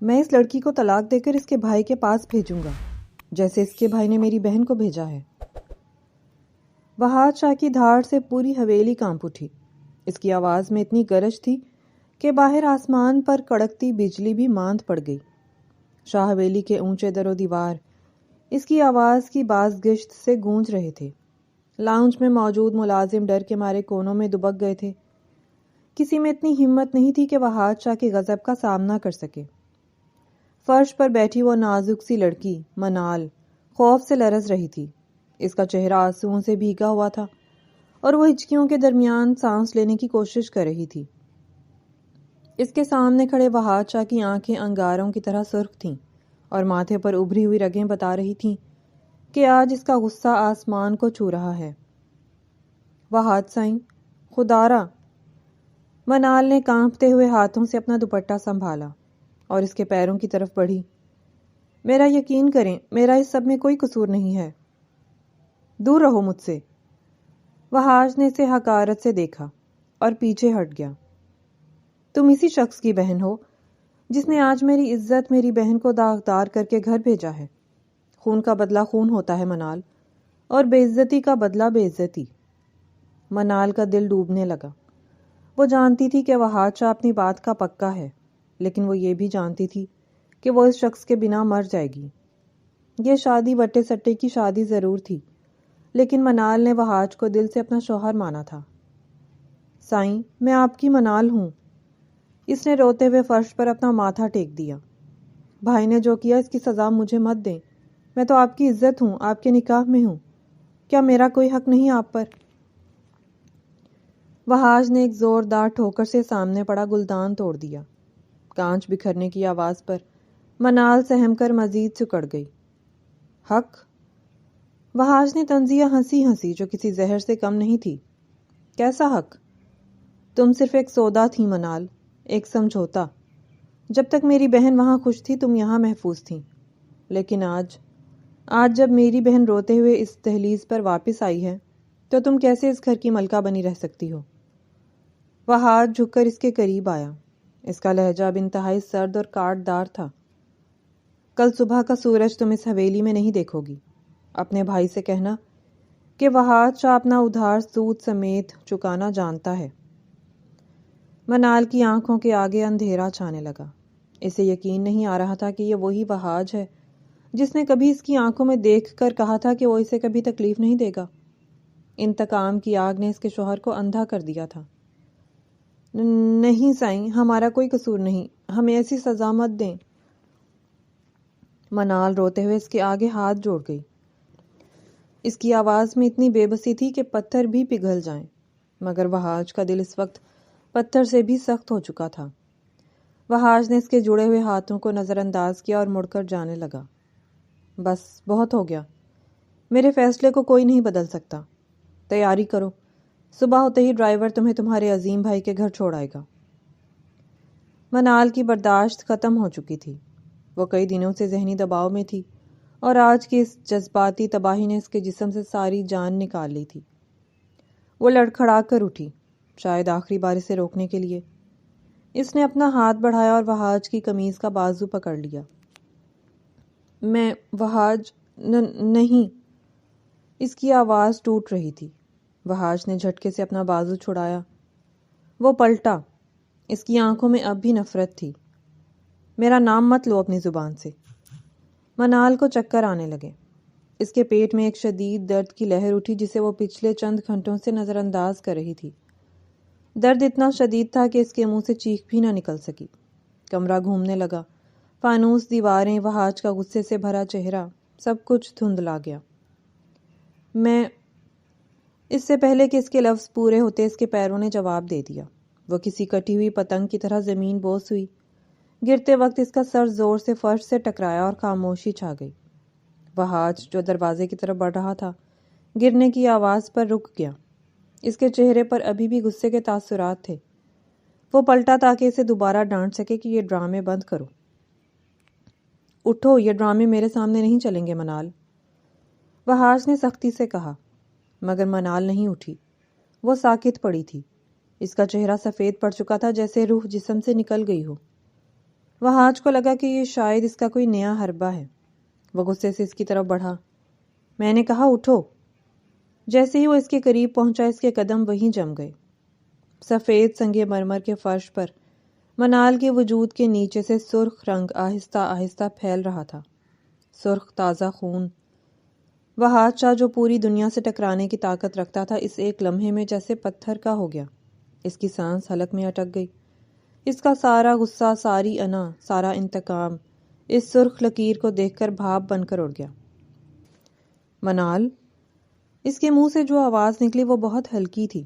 میں اس لڑکی کو طلاق دے کر اس کے بھائی کے پاس بھیجوں گا، جیسے اس کے بھائی نے میری بہن کو بھیجا ہے۔ وہاد شاہ کی دھاڑ سے پوری حویلی کانپ اٹھی۔ اس کی آواز میں اتنی گرج تھی کہ باہر آسمان پر کڑکتی بجلی بھی ماند پڑ گئی۔ شاہ حویلی کے اونچے در و دیوار اس کی آواز کی باز گشت سے گونج رہے تھے۔ لاؤنج میں موجود ملازم ڈر کے مارے کونوں میں دبک گئے تھے۔ کسی میں اتنی ہمت نہیں تھی کہ وہاد شاہ کے غضب کا سامنا کر سکے۔ فرش پر بیٹھی وہ نازک سی لڑکی منال خوف سے لرز رہی تھی۔ اس کا چہرہ آنسوؤں سے بھیگا ہوا تھا اور وہ ہچکیوں کے درمیان سانس لینے کی کوشش کر رہی تھی۔ اس کے سامنے کھڑے وہاد شاہ کی آنکھیں انگاروں کی طرح سرخ تھیں اور ماتھے پر ابھری ہوئی رگیں بتا رہی تھیں کہ آج اس کا غصہ آسمان کو چھو رہا ہے۔ وہاد سائیں، خدارا! منال نے کانپتے ہوئے ہاتھوں سے اپنا دوپٹہ سنبھالا اور اس کے پیروں کی طرف بڑھی۔ میرا یقین کریں، میرا اس سب میں کوئی قصور نہیں ہے۔ دور رہو مجھ سے۔ وہاد نے اسے حقارت سے دیکھا اور پیچھے ہٹ گیا۔ تم اسی شخص کی بہن ہو جس نے آج میری عزت، میری بہن کو داغدار کر کے گھر بھیجا ہے۔ خون کا بدلہ خون ہوتا ہے منال، اور بے عزتی کا بدلہ بے عزتی۔ منال کا دل ڈوبنے لگا۔ وہ جانتی تھی کہ وہاد شاہ اپنی بات کا پکا ہے، لیکن وہ یہ بھی جانتی تھی کہ وہ اس شخص کے بنا مر جائے گی۔ یہ شادی وٹے سٹے کی شادی ضرور تھی، لیکن منال نے وہاد کو دل سے اپنا شوہر مانا تھا۔ سائیں، میں آپ کی منال ہوں۔ اس نے روتے ہوئے فرش پر اپنا ماتھا ٹیک دیا۔ بھائی نے جو کیا اس کی سزا مجھے مت دیں۔ میں تو آپ کی عزت ہوں، آپ کے نکاح میں ہوں۔ کیا میرا کوئی حق نہیں آپ پر؟ وہاد نے ایک زوردار ٹھوکر سے سامنے پڑا گلدان توڑ دیا۔ کانچ بکھرنے کی آواز پر منال سہم کر مزید سکڑ گئی۔ حق؟ وہاد نے طنزیہ ہنسی جو کسی زہر سے کم نہیں تھی۔ کیسا حق؟ تم صرف ایک سودا تھی منال، ایک سمجھوتا۔ جب تک میری بہن وہاں خوش تھی تم یہاں محفوظ تھیں، لیکن آج جب میری بہن روتے ہوئے اس دہلیز پر واپس آئی ہے تو تم کیسے اس گھر کی ملکہ بنی رہ سکتی ہو؟ وہاد جھک کر اس کے قریب آیا۔ اس کا لہجہ اب انتہائی سرد اور کاٹ دار تھا۔ کل صبح کا سورج تم اس حویلی میں نہیں دیکھو گی۔ اپنے بھائی سے کہنا کہ وہاد شاہ اپنا ادھار سود سمیت چکانا جانتا ہے۔ منال کی آنکھوں کے آگے اندھیرا چھانے لگا۔ اسے یقین نہیں آ رہا تھا کہ یہ وہی وہاد ہے جس نے کبھی اس کی آنکھوں میں دیکھ کر کہا تھا کہ وہ اسے کبھی تکلیف نہیں دے گا۔ انتقام کی آگ نے اس کے شوہر کو اندھا کر دیا تھا۔ نہیں سائیں، ہمارا کوئی قصور نہیں، ہمیں ایسی سزا مت دیں۔ منال روتے ہوئے اس کے آگے ہاتھ جوڑ گئی۔ اس کی آواز میں اتنی بے بسی تھی کہ پتھر بھی پگھل جائیں، مگر وہاد کا دل اس وقت پتھر سے بھی سخت ہو چکا تھا۔ وہاد نے اس کے جڑے ہوئے ہاتھوں کو نظر انداز کیا اور مڑ کر جانے لگا۔ بس بہت ہو گیا، میرے فیصلے کو کوئی نہیں بدل سکتا۔ تیاری کرو، صبح ہوتے ہی ڈرائیور تمہیں تمہارے عظیم بھائی کے گھر چھوڑ آئے گا۔ منال کی برداشت ختم ہو چکی تھی۔ وہ کئی دنوں سے ذہنی دباؤ میں تھی اور آج کی اس جذباتی تباہی نے اس کے جسم سے ساری جان نکال لی تھی۔ وہ لڑکھڑا کر اٹھی، شاید آخری بار اسے روکنے کے لیے۔ اس نے اپنا ہاتھ بڑھایا اور وہاد کی قمیض کا بازو پکڑ لیا۔ میں وہاد نہیں۔ اس کی آواز ٹوٹ رہی تھی۔ وہاد نے جھٹکے سے اپنا بازو چھڑایا۔ وہ پلٹا۔ اس کی آنکھوں میں اب بھی نفرت تھی۔ میرا نام مت لو اپنی زبان سے۔ منال کو چکر آنے لگے۔ اس کے پیٹ میں ایک شدید درد کی لہر اٹھی جسے وہ پچھلے چند گھنٹوں سے نظر انداز کر رہی تھی۔ درد اتنا شدید تھا کہ اس کے منہ سے چیخ بھی نہ نکل سکی۔ کمرہ گھومنے لگا۔ فانوس دیواریں، وہاد کا غصے سے بھرا چہرہ، سب کچھ دھندلا گیا۔ میں… اس سے پہلے کہ اس کے لفظ پورے ہوتے اس کے پیروں نے جواب دے دیا۔ وہ کسی کٹی ہوئی پتنگ کی طرح زمین بوس ہوئی۔ گرتے وقت اس کا سر زور سے فرش سے ٹکرایا اور خاموشی چھا گئی۔ وہاد جو دروازے کی طرف بڑھ رہا تھا گرنے کی آواز پر رک گیا۔ اس کے چہرے پر ابھی بھی غصے کے تاثرات تھے۔ وہ پلٹا تاکہ اسے دوبارہ ڈانٹ سکے کہ یہ ڈرامے بند کرو۔ اٹھو، یہ ڈرامے میرے سامنے نہیں چلیں گے منال، وہاد نے سختی سے کہا۔ مگر منال نہیں اٹھی۔ وہ ساکت پڑی تھی۔ اس کا چہرہ سفید پڑ چکا تھا جیسے روح جسم سے نکل گئی ہو۔ وہاج کو لگا کہ یہ شاید اس کا کوئی نیا حربہ ہے۔ وہ غصے سے اس کی طرف بڑھا۔ میں نے کہا اٹھو۔ جیسے ہی وہ اس کے قریب پہنچا اس کے قدم وہیں جم گئے۔ سفید سنگ مرمر کے فرش پر منال کے وجود کے نیچے سے سرخ رنگ آہستہ آہستہ پھیل رہا تھا، سرخ تازہ خون۔ وہاج شاہ جو پوری دنیا سے ٹکرانے کی طاقت رکھتا تھا اس ایک لمحے میں جیسے پتھر کا ہو گیا۔ اس کی سانس حلق میں اٹک گئی۔ اس کا سارا غصہ، ساری انا، سارا انتقام اس سرخ لکیر کو دیکھ کر بھاپ بن کر اڑ گیا۔ منال، اس کے منہ سے جو آواز نکلی وہ بہت ہلکی تھی۔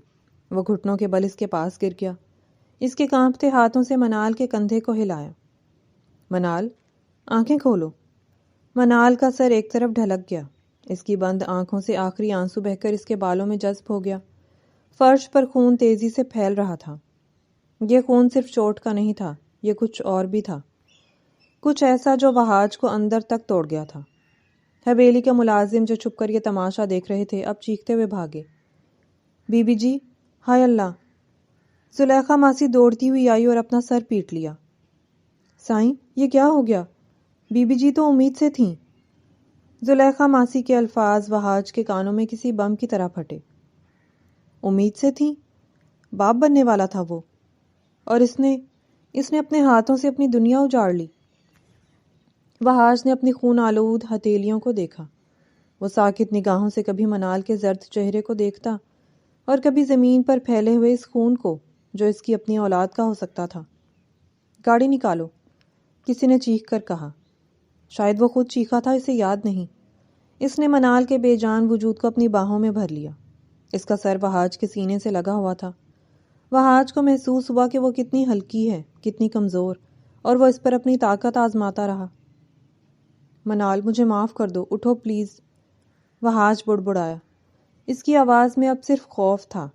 وہ گھٹنوں کے بل اس کے پاس گر گیا۔ اس کے کانپتے ہاتھوں سے منال کے کندھے کو ہلایا۔ منال، آنکھیں کھولو۔ منال کا سر ایک طرف ڈھلک گیا۔ اس کی بند آنکھوں سے آخری آنسو بہہ کر اس کے بالوں میں جذب ہو گیا۔ فرش پر خون تیزی سے پھیل رہا تھا۔ یہ خون صرف چوٹ کا نہیں تھا، یہ کچھ اور بھی تھا، کچھ ایسا جو وہاج کو اندر تک توڑ گیا تھا۔ حویلی کے ملازم جو چھپ کر یہ تماشا دیکھ رہے تھے اب چیختے ہوئے بھاگے۔ بی بی جی، ہائے اللہ! زلیخا ماسی دوڑتی ہوئی آئی اور اپنا سر پیٹ لیا۔ سائیں، یہ کیا ہو گیا؟ بی بی جی تو امید سے تھیں۔ زلیخا ماسی کے الفاظ وہاج کے کانوں میں کسی بم کی طرح پھٹے۔ امید سے تھیں؟ باپ بننے والا تھا وہ، اور اس نے اپنے ہاتھوں سے اپنی دنیا اجاڑ لی۔ وہاج نے اپنی خون آلود ہتھیلیوں کو دیکھا۔ وہ ساکت نگاہوں سے کبھی منال کے زرد چہرے کو دیکھتا اور کبھی زمین پر پھیلے ہوئے اس خون کو جو اس کی اپنی اولاد کا ہو سکتا تھا۔ گاڑی نکالو، کسی نے چیخ کر کہا۔ شاید وہ خود چیخا تھا، اسے یاد نہیں۔ اس نے منال کے بے جان وجود کو اپنی باہوں میں بھر لیا۔ اس کا سر وہاج کے سینے سے لگا ہوا تھا۔ وہاج کو محسوس ہوا کہ وہ کتنی ہلکی ہے، کتنی کمزور، اور وہ اس پر اپنی طاقت آزماتا رہا۔ منال، مجھے معاف کر دو، اٹھو پلیز۔ وہاج بڑبڑایا۔ اس کی آواز میں اب صرف خوف تھا،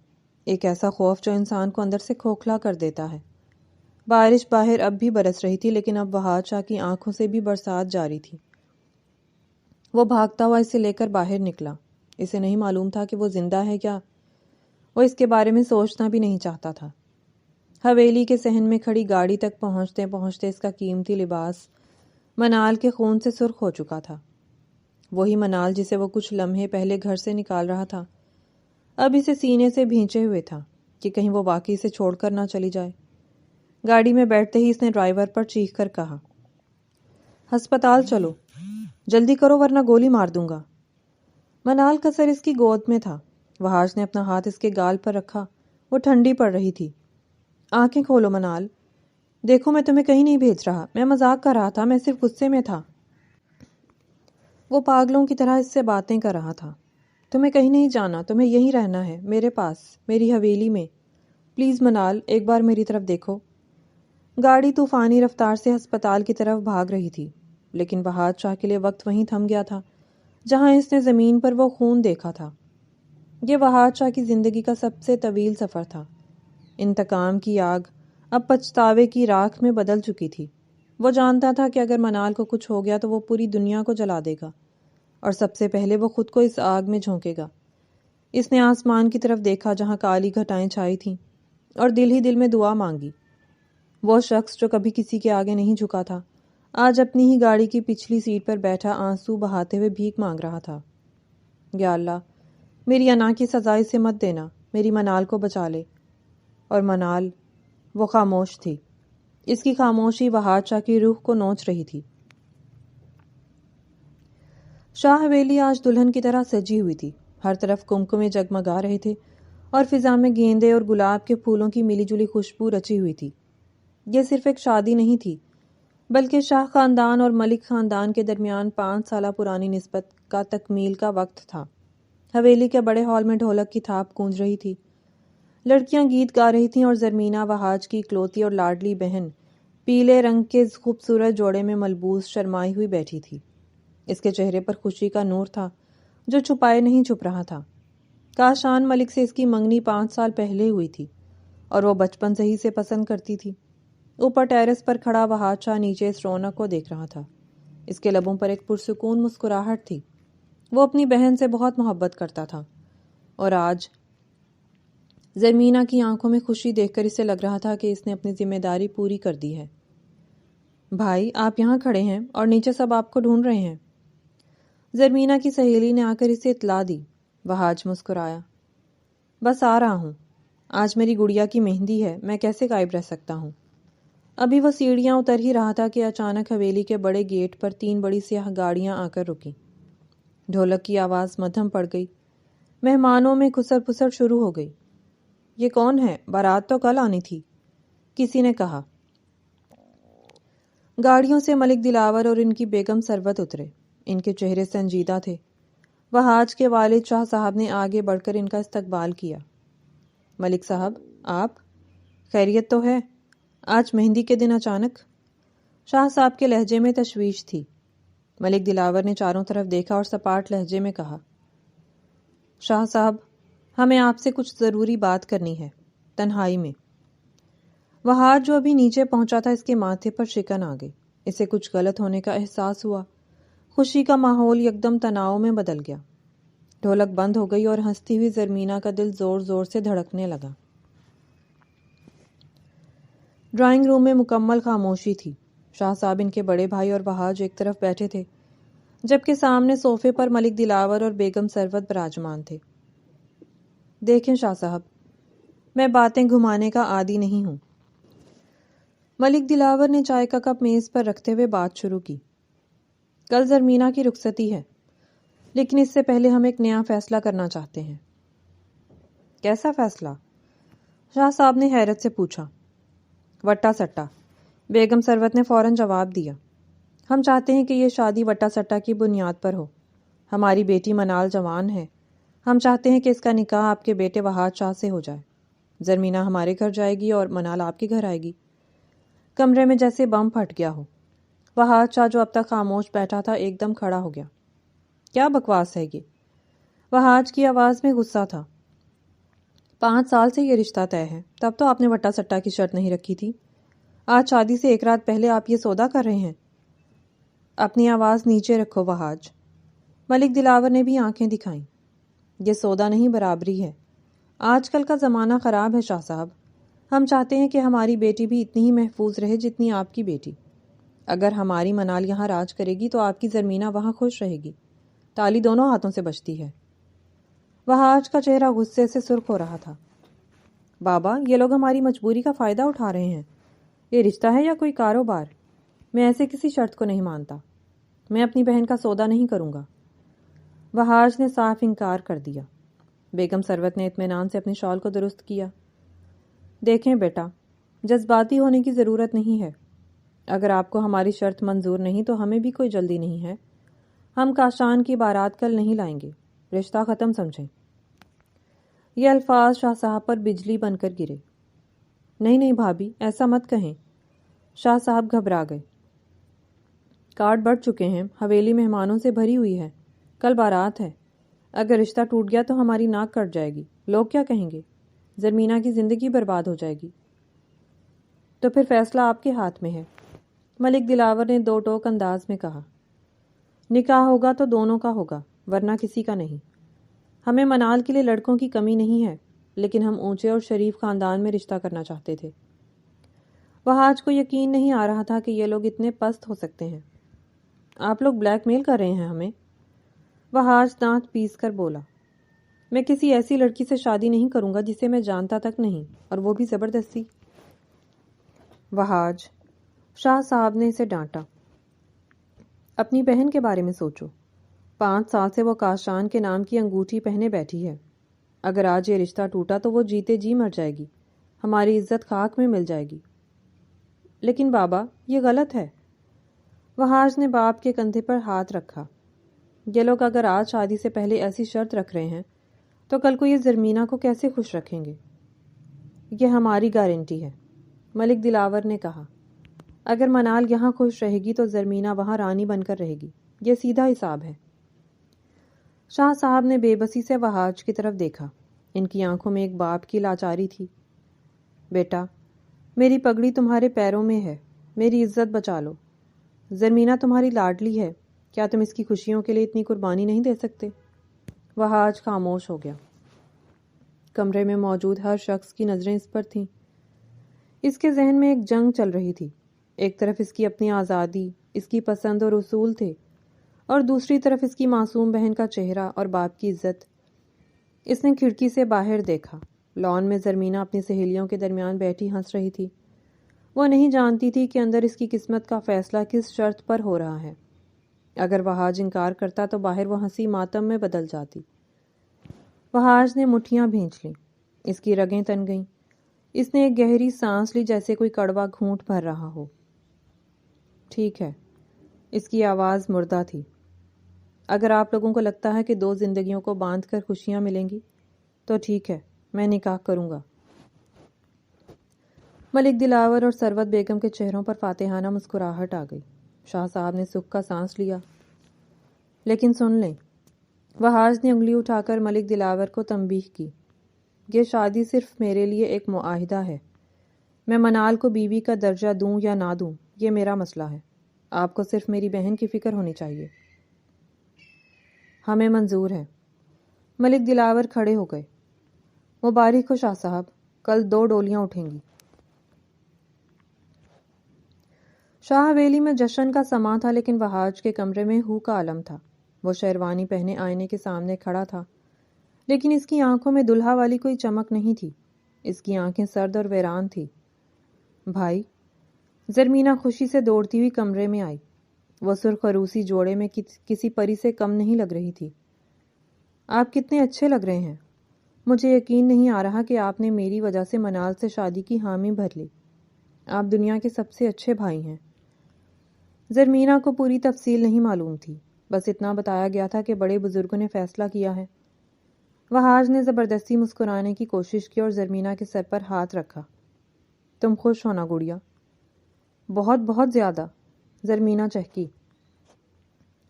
ایک ایسا خوف جو انسان کو اندر سے کھوکھلا کر دیتا ہے۔ بارش باہر اب بھی برس رہی تھی لیکن اب وہاج شاہ کی آنکھوں سے بھی برسات جاری تھی۔ وہ بھاگتا ہوا اسے لے کر باہر نکلا۔ اسے نہیں معلوم تھا کہ وہ زندہ ہے کیا، وہ اس کے بارے میں سوچنا بھی نہیں چاہتا تھا۔ حویلی کے صحن میں کھڑی گاڑی تک پہنچتے پہنچتے اس کا قیمتی لباس منال کے خون سے سرخ ہو چکا تھا۔ وہی منال جسے وہ کچھ لمحے پہلے گھر سے نکال رہا تھا اب اسے سینے سے بھینچے ہوئے تھا کہ کہیں وہ واقعی اسے چھوڑ کر نہ چلی جائے۔ گاڑی میں بیٹھتے ہی اس نے ڈرائیور پر چیخ کر کہا، ہسپتال چلو، جلدی کرو ورنہ گولی مار دوں گا۔ منال کا سر اس کی گود میں تھا۔ وہاج نے اپنا ہاتھ اس کے گال پر رکھا، وہ ٹھنڈی پڑ رہی تھی۔ آنکھیں کھولو منال، دیکھو میں تمہیں کہیں نہیں بھیج رہا، میں مذاق کر رہا تھا، میں صرف غصے میں تھا۔ وہ پاگلوں کی طرح اس سے باتیں کر رہا تھا۔ تمہیں کہیں نہیں جانا، تمہیں یہیں رہنا ہے، میرے پاس، میری حویلی میں۔ پلیز منال، ایک بار میری طرف دیکھو۔ گاڑی طوفانی رفتار سے ہسپتال کی طرف بھاگ رہی تھی، لیکن وہاج شاہ کے لیے وقت وہیں تھم گیا تھا جہاں اس نے زمین پر وہ خون دیکھا تھا۔ یہ وہاج شاہ کی زندگی کا سب سے طویل سفر تھا۔ انتقام کی آگ اب پچھتاوے کی راکھ میں بدل چکی تھی۔ وہ جانتا تھا کہ اگر منال کو کچھ ہو گیا تو وہ پوری دنیا کو جلا دے گا، اور سب سے پہلے وہ خود کو اس آگ میں جھونکے گا۔ اس نے آسمان کی طرف دیکھا جہاں کالی گھٹائیں چھائی تھیں، اور دل ہی دل میں دعا مانگی۔ وہ شخص جو کبھی کسی کے آگے نہیں جھکا تھا آج اپنی ہی گاڑی کی پچھلی سیٹ پر بیٹھا آنسو بہاتے ہوئے بھیک مانگ رہا تھا۔ یا اللہ، میری انا کی سزا اسے مت دینا، میری منال کو بچا لے۔ اور منال، وہ خاموش تھی۔ اس کی خاموشی وہاج شاہ کی روح کو نوچ رہی تھی۔ شاہ حویلی آج دلہن کی طرح سجی ہوئی تھی۔ ہر طرف کمکمے جگمگا رہے تھے اور فضا میں گیندے اور گلاب کے پھولوں کی ملی جلی خوشبو رچی ہوئی تھی۔ یہ صرف ایک شادی نہیں تھی، بلکہ شاہ خاندان اور ملک خاندان کے درمیان 5 سالہ پرانی نسبت کا تکمیل کا وقت تھا۔ حویلی کے بڑے ہال میں ڈھولک کی تھاپ گونج رہی تھی، لڑکیاں گیت گا رہی تھیں اور زرمینہ وہاج کی اکلوتی اور لاڈلی بہن پیلے رنگ کے خوبصورت جوڑے میں ملبوس شرمائی ہوئی بیٹھی تھی۔ اس کے چہرے پر خوشی کا نور تھا جو چھپائے نہیں چھپ رہا تھا۔ کاشان ملک سے اس کی منگنی 5 سال پہلے ہوئی تھی اور وہ بچپن سے ہی اسے پسند کرتی تھی۔ اوپر ٹیرس پر کھڑا وہاج شاہ نیچے اس رونق کو دیکھ رہا تھا۔ اس کے لبوں پر ایک پرسکون مسکراہٹ تھی۔ وہ اپنی بہن سے بہت محبت کرتا تھا، اور آج زرمینہ کی آنکھوں میں خوشی دیکھ کر اسے لگ رہا تھا کہ اس نے اپنی ذمہ داری پوری کر دی ہے۔ بھائی آپ یہاں کھڑے ہیں اور نیچے سب آپ کو ڈھونڈ رہے ہیں۔ زرمینہ کی سہیلی نے آ کر اسے اطلاع دی۔ وہاج مسکرایا۔ بس آ رہا ہوں، آج میری گڑیا کی مہندی ہے، میں کیسے غائب رہ سکتا ہوں۔ ابھی وہ سیڑھیاں اتر ہی رہا تھا کہ اچانک حویلی کے بڑے گیٹ پر 3 بڑی سیاہ گاڑیاں آ کر رکیں۔ ڈھولک کی آواز مدھم پڑ گئی۔ مہمانوں میں کھسر پھسر شروع ہو گئی۔ یہ کون ہے؟ بارات تو کل آنی تھی، کسی نے کہا۔ گاڑیوں سے ملک دلاور اور ان کی بیگم سروت اترے۔ ان کے چہرے سنجیدہ تھے۔ وہاج کے والد شاہ صاحب نے آگے بڑھ کر ان کا استقبال کیا۔ ملک صاحب، آپ؟ خیریت تو ہے؟ آج مہندی کے دن اچانک؟ شاہ صاحب کے لہجے میں تشویش تھی۔ ملک دلاور نے چاروں طرف دیکھا اور سپاٹ لہجے میں کہا، شاہ صاحب، ہمیں آپ سے کچھ ضروری بات کرنی ہے، تنہائی میں۔ وہاج جو ابھی نیچے پہنچا تھا، اس کے ماتھے پر شکن آ گئی۔ اسے کچھ غلط ہونے کا احساس ہوا۔ خوشی کا ماحول یکدم تناؤ میں بدل گیا۔ ڈھولک بند ہو گئی اور ہنستی ہوئی زرمینہ کا دل زور زور سے دھڑکنے لگا۔ ڈرائنگ روم میں مکمل خاموشی تھی۔ شاہ صاحب، ان کے بڑے بھائی اور وہاج ایک طرف بیٹھے تھے، جبکہ سامنے صوفے پر ملک دلاور اور بیگم سروت براجمان تھے۔ دیکھیں شاہ صاحب، میں باتیں گھمانے کا عادی نہیں ہوں۔ ملک دلاور نے چائے کا کپ میز پر رکھتے ہوئے بات شروع کی۔ کل زرمینہ کی رخصتی ہے، لیکن اس سے پہلے ہم ایک نیا فیصلہ کرنا چاہتے ہیں۔ کیسا فیصلہ؟ شاہ صاحب نے حیرت سے پوچھا۔ وٹا سٹا، بیگم سروت نے فوراً جواب دیا۔ ہم چاہتے ہیں کہ یہ شادی وٹا سٹا کی بنیاد پر ہو۔ ہماری بیٹی منال جوان ہے، ہم چاہتے ہیں کہ اس کا نکاح آپ کے بیٹے وہاج شاہ سے ہو جائے۔ زرمینہ ہمارے گھر جائے گی اور منال آپ کے گھر آئے گی۔ کمرے میں جیسے بم پھٹ گیا ہو۔ وہاج شاہ جو اب تک خاموش بیٹھا تھا ایک دم کھڑا ہو گیا۔ کیا بکواس ہے یہ؟ وہاج کی آواز میں غصہ تھا۔ 5 سال سے یہ رشتہ طے ہے، تب تو آپ نے وٹا سٹا کی شرط نہیں رکھی تھی۔ آج شادی سے 1 رات پہلے آپ یہ سودا کر رہے ہیں۔ اپنی آواز نیچے رکھو وہاج۔ ملک دلاور نے بھی آنکھیں دکھائیں۔ یہ سودا نہیں، برابری ہے۔ آج کل کا زمانہ خراب ہے شاہ صاحب۔ ہم چاہتے ہیں کہ ہماری بیٹی بھی اتنی ہی محفوظ رہے جتنی آپ کی بیٹی۔ اگر ہماری منال یہاں راج کرے گی تو آپ کی زرمینہ وہاں خوش رہے گی۔ تالی دونوں ہاتھوں سے بجتی ہے۔ وہاج کا چہرہ غصے سے سرخ ہو رہا تھا۔ بابا، یہ لوگ ہماری مجبوری کا فائدہ اٹھا رہے ہیں۔ یہ رشتہ ہے یا کوئی کاروبار؟ میں ایسے کسی شرط کو نہیں مانتا۔ میں اپنی بہن کا سودا نہیں کروں گا۔ وہاج نے صاف انکار کر دیا۔ بیگم سروت نے اطمینان سے اپنی شال کو درست کیا۔ دیکھیں بیٹا، جذباتی ہونے کی ضرورت نہیں ہے۔ اگر آپ کو ہماری شرط منظور نہیں تو ہمیں بھی کوئی جلدی نہیں ہے۔ ہم کاشان کی بارات کل نہیں لائیں گے، رشتہ ختم سمجھیں۔ یہ الفاظ شاہ صاحب پر بجلی بن کر گرے۔ نہیں نہیں بھابھی، ایسا مت کہیں۔ شاہ صاحب گھبرا گئے۔ کارڈ بڑھ چکے ہیں، حویلی مہمانوں سے بھری ہوئی ہے، کل بارات ہے۔ اگر رشتہ ٹوٹ گیا تو ہماری ناک کٹ جائے گی، لوگ کیا کہیں گے؟ زرمینہ کی زندگی برباد ہو جائے گی۔ تو پھر فیصلہ آپ کے ہاتھ میں ہے، ملک دلاور نے 2 ٹوک انداز میں کہا۔ نکاح ہوگا تو دونوں کا ہوگا، ورنہ کسی کا نہیں۔ ہمیں منال کے لیے لڑکوں کی کمی نہیں ہے، لیکن ہم اونچے اور شریف خاندان میں رشتہ کرنا چاہتے تھے۔ وہاج کو یقین نہیں آ رہا تھا کہ یہ لوگ اتنے پست ہو سکتے ہیں۔ آپ لوگ بلیک میل کر رہے ہیں ہمیں؟ وہاج دانت پیس کر بولا۔ میں کسی ایسی لڑکی سے شادی نہیں کروں گا جسے میں جانتا تک نہیں، اور وہ بھی زبردستی۔ وہاج، شاہ صاحب نے اسے ڈانٹا، اپنی بہن کے بارے میں سوچو۔ 5 سال سے وہ کاشان کے نام کی انگوٹھی پہنے بیٹھی ہے۔ اگر آج یہ رشتہ ٹوٹا تو وہ جیتے جی مر جائے گی، ہماری عزت خاک میں مل جائے گی۔ لیکن بابا، یہ غلط ہے۔ وہاج نے باپ کے کندھے پر ہاتھ رکھا۔ یہ لوگ اگر آج شادی سے پہلے ایسی شرط رکھ رہے ہیں تو کل کو یہ زرمینہ کو کیسے خوش رکھیں گے؟ یہ ہماری گارنٹی ہے، ملک دلاور نے کہا۔ اگر منال یہاں خوش رہے گی تو زرمینہ وہاں رانی بن کر رہے گی، یہ سیدھا حساب ہے۔ شاہ صاحب نے بے بسی سے وہاج کی طرف دیکھا۔ ان کی آنکھوں میں ایک باپ کی لاچاری تھی۔ بیٹا، میری پگڑی تمہارے پیروں میں ہے، میری عزت بچا لو۔ زرمینہ تمہاری لاڈلی ہے، کیا تم اس کی خوشیوں کے لیے اتنی قربانی نہیں دے سکتے؟ وہاج خاموش ہو گیا۔ کمرے میں موجود ہر شخص کی نظریں اس پر تھیں۔ اس کے ذہن میں ایک جنگ چل رہی تھی۔ ایک طرف اس کی اپنی آزادی، اس کی پسند اور اصول تھے، اور دوسری طرف اس کی معصوم بہن کا چہرہ اور باپ کی عزت۔ اس نے کھڑکی سے باہر دیکھا۔ لان میں زرمینہ اپنی سہیلیوں کے درمیان بیٹھی ہنس رہی تھی۔ وہ نہیں جانتی تھی کہ اندر اس کی قسمت کا فیصلہ کس شرط پر ہو رہا ہے۔ اگر وہاج انکار کرتا تو باہر وہ ہنسی ماتم میں بدل جاتی۔ وہاج نے مٹھیاں بھینچ لیں، اس کی رگیں تن گئیں۔ اس نے ایک گہری سانس لی جیسے کوئی کڑوا گھونٹ بھر رہا ہو۔ ٹھیک ہے، اس کی آواز مردہ تھی۔ اگر آپ لوگوں کو لگتا ہے کہ 2 زندگیوں کو باندھ کر خوشیاں ملیں گی تو ٹھیک ہے، میں نکاح کروں گا۔ ملک دلاور اور ثروت بیگم کے چہروں پر فاتحانہ مسکراہٹ آ گئی۔ شاہ صاحب نے سکھ کا سانس لیا۔ لیکن سن لیں، وہاج نے انگلی اٹھا کر ملک دلاور کو تنبیہ کی، یہ شادی صرف میرے لیے ایک معاہدہ ہے۔ میں منال کو بیوی کا درجہ دوں یا نہ دوں، یہ میرا مسئلہ ہے۔ آپ کو صرف میری بہن کی فکر ہونی چاہیے۔ ہمیں منظور ہے۔ ملک دلاور کھڑے ہو گئے۔ مبارک ہو شاہ صاحب، کل 2 ڈولیاں اٹھیں گی۔ شاہ حویلی میں جشن کا سماں تھا، لیکن وہاج کے کمرے میں ہو کا عالم تھا۔ وہ شیروانی پہنے آئینے کے سامنے کھڑا تھا، لیکن اس کی آنکھوں میں دلہا والی کوئی چمک نہیں تھی۔ اس کی آنکھیں سرد اور ویران تھی۔ بھائی، زرمینہ خوشی سے دوڑتی ہوئی کمرے میں آئی۔ وہ سرخ عروسی جوڑے میں کسی پری سے کم نہیں لگ رہی تھی۔ آپ کتنے اچھے لگ رہے ہیں۔ مجھے یقین نہیں آ رہا کہ آپ نے میری وجہ سے منال سے شادی کی حامی بھر لی۔ آپ دنیا کے سب سے اچھے بھائی ہیں۔ زرمینہ کو پوری تفصیل نہیں معلوم تھی، بس اتنا بتایا گیا تھا کہ بڑے بزرگوں نے فیصلہ کیا ہے۔ وہاج نے زبردستی مسکرانے کی کوشش کی اور زرمینہ کے سر پر ہاتھ رکھا۔ تم خوش ہونا گڑیا۔ بہت بہت زیادہ، زرمینہ چہکی۔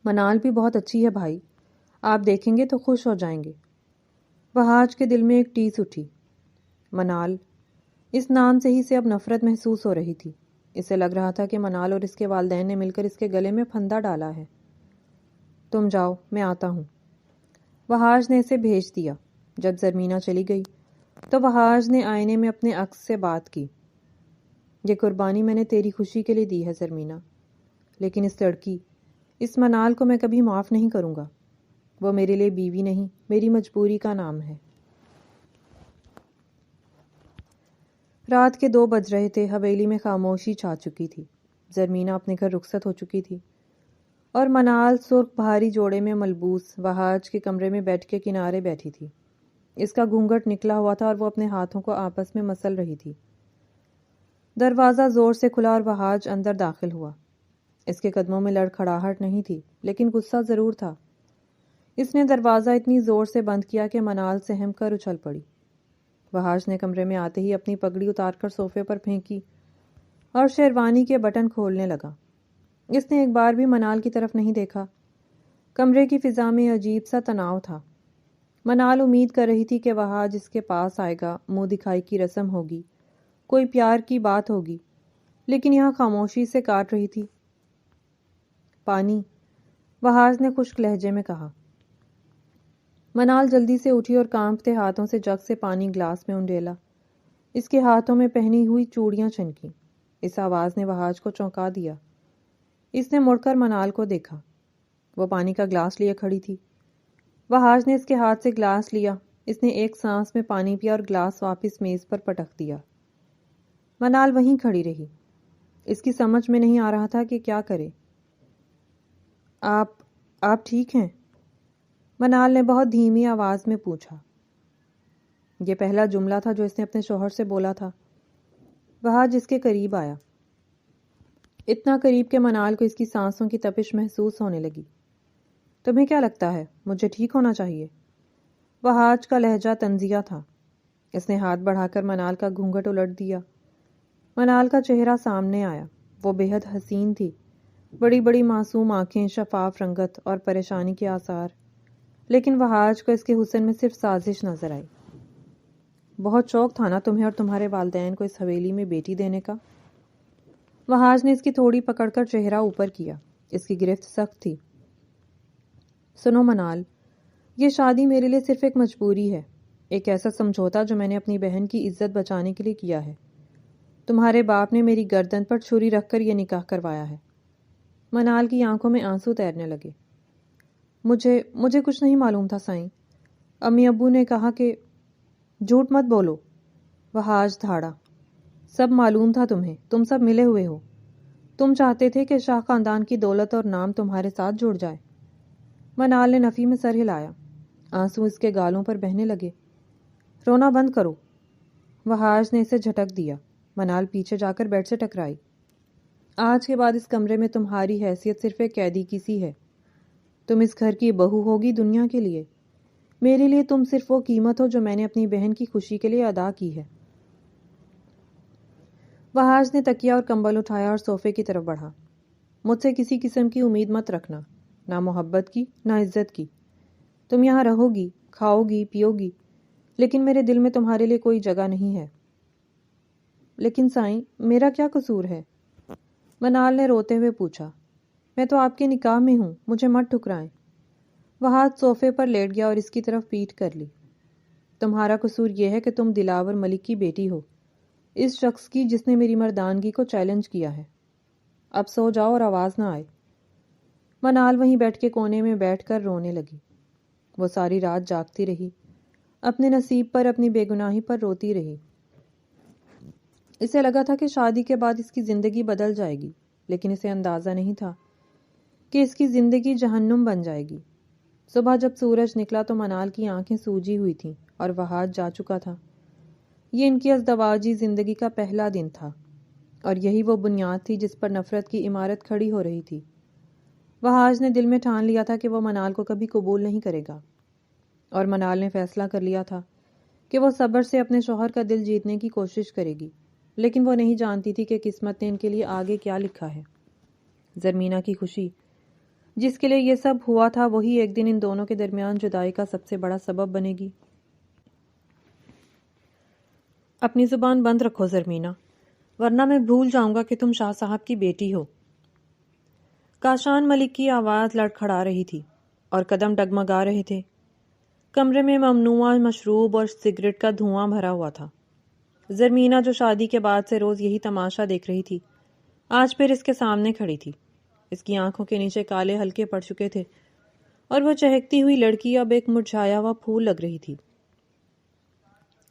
منال بھی بہت اچھی ہے بھائی، آپ دیکھیں گے تو خوش ہو جائیں گے۔ وہاج کے دل میں ایک ٹیس اٹھی۔ منال، اس نام سے ہی سے اب نفرت محسوس ہو رہی تھی۔ اسے لگ رہا تھا کہ منال اور اس کے والدین نے مل کر اس کے گلے میں پھندا ڈالا ہے۔ تم جاؤ، میں آتا ہوں۔ وہاج نے اسے بھیج دیا۔ جب زرمینہ چلی گئی تو وہاج نے آئینے میں اپنے عکس سے بات کی۔ یہ قربانی میں نے تیری خوشی کے لیے دی ہے زرمینہ، لیکن اس لڑکی، اس منال کو میں کبھی معاف نہیں کروں گا۔ وہ میرے لیے بیوی نہیں، میری مجبوری کا نام ہے۔ رات کے 2 بج رہے تھے۔ حویلی میں خاموشی چھا چکی تھی۔ زرمینہ اپنے گھر رخصت ہو چکی تھی اور منال سرخ بھاری جوڑے میں ملبوس وہاج کے کمرے میں بیٹھ کے کنارے بیٹھی تھی۔ اس کا گھونگھٹ نکلا ہوا تھا اور وہ اپنے ہاتھوں کو آپس میں مسل رہی تھی۔ دروازہ زور سے کھلا اور وہاج اندر داخل ہوا۔ اس کے قدموں میں لڑکھڑاہٹ نہیں تھی، لیکن غصہ ضرور تھا۔ اس نے دروازہ اتنی زور سے بند کیا کہ منال سہم کر اچھل پڑی۔ وہاج نے کمرے میں آتے ہی اپنی پگڑی اتار کر صوفے پر پھینکی اور شیروانی کے بٹن کھولنے لگا۔ اس نے ایک بار بھی منال کی طرف نہیں دیکھا۔ کمرے کی فضا میں عجیب سا تناؤ تھا۔ منال امید کر رہی تھی کہ وہاج اس کے پاس آئے گا، منہ دکھائی کی رسم ہوگی، کوئی پیار کی بات ہوگی، لیکن یہاں خاموشی سے کاٹ رہی تھی۔ پانی، وہاج نے خشک لہجے میں کہا۔ منال جلدی سے اٹھی اور کانپتے ہاتھوں سے جگ سے پانی گلاس میں انڈیلا۔ اس کے ہاتھوں میں پہنی ہوئی چوڑیاں چھنکیں۔ اس آواز نے وہاج کو چونکا دیا۔ اس نے مڑ کر منال کو دیکھا۔ وہ پانی کا گلاس لیے کھڑی تھی۔ وہاج نے اس کے ہاتھ سے گلاس لیا۔ اس نے ایک سانس میں پانی پیا اور گلاس واپس میز پر پٹک دیا۔ منال وہیں کھڑی رہی۔ اس کی سمجھ میں نہیں آ رہا تھا کہ کیا کرے۔ آپ ٹھیک ہیں؟ منال نے بہت دھیمی آواز میں پوچھا۔ یہ پہلا جملہ تھا جو اس نے اپنے شوہر سے بولا تھا۔ وہاج اس کے قریب آیا، اتنا قریب کہ منال کو اس کی سانسوں کی تپش محسوس ہونے لگی۔ تمہیں کیا لگتا ہے مجھے ٹھیک ہونا چاہیے؟ وہاج کا لہجہ طنزیہ تھا۔ اس نے ہاتھ بڑھا کر منال کا گھونگھٹ الٹ دیا۔ منال کا چہرہ سامنے آیا۔ وہ بے حد حسین تھی، بڑی بڑی معصوم آنکھیں، شفاف رنگت اور پریشانی کے آثار، لیکن وہاج کو اس کے حسن میں صرف سازش نظر آئی۔ بہت شوق تھا نا تمہیں اور تمہارے والدین کو اس حویلی میں بیٹی دینے کا؟ وہاج نے اس کی تھوڑی پکڑ کر چہرہ اوپر کیا۔ اس کی گرفت سخت تھی۔ سنو منال، یہ شادی میرے لیے صرف ایک مجبوری ہے، ایک ایسا سمجھوتا جو میں نے اپنی بہن کی عزت بچانے کے لیے کیا ہے۔ تمہارے باپ نے میری گردن پر چھری رکھ کر یہ نکاح کروایا ہے۔ منال کی آنکھوں میں آنسو تیرنے لگے۔ مجھے کچھ نہیں معلوم تھا سائیں۔ امی ابو نے کہا کہ… جھوٹ مت بولو، وحاج دھاڑا۔ سب معلوم تھا تمہیں، تم سب ملے ہوئے ہو۔ تم چاہتے تھے کہ شاہ خاندان کی دولت اور نام تمہارے ساتھ جڑ جائے۔ منال نے نفی میں سر ہلایا، آنسو اس کے گالوں پر بہنے لگے۔ رونا بند کرو، وحاج نے اسے جھٹک دیا۔ منال پیچھے جا کر بیڈ سے ٹکرائی۔ آج کے بعد اس کمرے میں تمہاری حیثیت صرف ایک قیدی کی سی ہے۔ تم اس گھر کی بہو ہوگی دنیا کے لیے۔ میرے لیے تم صرف وہ قیمت ہو جو میں نے اپنی بہن کی خوشی کے لیے ادا کی ہے۔ وحاج نے تکیہ اور کمبل اٹھایا اور صوفے کی طرف بڑھا۔ مجھ سے کسی قسم کی امید مت رکھنا، نہ محبت کی، نہ عزت کی۔ تم یہاں رہو گی، کھاؤ گی، پیو گی، لیکن میرے دل میں تمہارے لیے کوئی جگہ نہیں ہے۔ لیکن سائیں، میرا کیا قصور ہے؟ منال نے روتے ہوئے پوچھا۔ میں تو آپ کے نکاح میں ہوں، مجھے مت ٹھکرائیں۔ وحاج صوفے پر لیٹ گیا اور اس کی طرف پیٹھ کر لی۔ تمہارا قصور یہ ہے کہ تم دلاور ملک کی بیٹی ہو، اس شخص کی جس نے میری مردانگی کو چیلنج کیا ہے۔ اب سو جاؤ اور آواز نہ آئے۔ منال وہیں بیٹھ کے کونے میں بیٹھ کر رونے لگی۔ وہ ساری رات جاگتی رہی، اپنے نصیب پر، اپنی بے گناہی پر روتی رہی۔ اسے لگا تھا کہ شادی کے بعد اس کی زندگی بدل جائے گی، لیکن اسے اندازہ نہیں تھا کہ اس کی زندگی جہنم بن جائے گی۔ صبح جب سورج نکلا تو منال کی آنکھیں سوجی ہوئی تھیں اور وحاج جا چکا تھا۔ یہ ان کی ازدواجی زندگی کا پہلا دن تھا، اور یہی وہ بنیاد تھی جس پر نفرت کی عمارت کھڑی ہو رہی تھی۔ وحاج نے دل میں ٹھان لیا تھا کہ وہ منال کو کبھی قبول نہیں کرے گا، اور منال نے فیصلہ کر لیا تھا کہ وہ صبر سے اپنے شوہر کا دل جیتنے کی کوشش کرے گی، لیکن وہ نہیں جانتی تھی کہ قسمت نے ان کے لیے آگے کیا لکھا ہے۔ زرمینہ کی خوشی، جس کے لیے یہ سب ہوا تھا، وہی ایک دن ان دونوں کے درمیان جدائی کا سب سے بڑا سبب بنے گی۔ اپنی زبان بند رکھو زرمینہ، ورنہ میں بھول جاؤں گا کہ تم شاہ صاحب کی بیٹی ہو۔ کاشان ملک کی آواز لڑکھڑا رہی تھی اور قدم ڈگمگا رہے تھے۔ کمرے میں ممنوعہ مشروب اور سگریٹ کا دھواں بھرا ہوا تھا۔ زرمینہ جو شادی کے بعد سے روز یہی تماشا دیکھ رہی تھی، آج پھر اس کے سامنے کھڑی تھی۔ اس کی آنکھوں کے نیچے کالے ہلکے پڑ چکے تھے اور وہ چہکتی ہوئی لڑکی اب ایک مرجھایا ہوا پھول لگ رہی تھی۔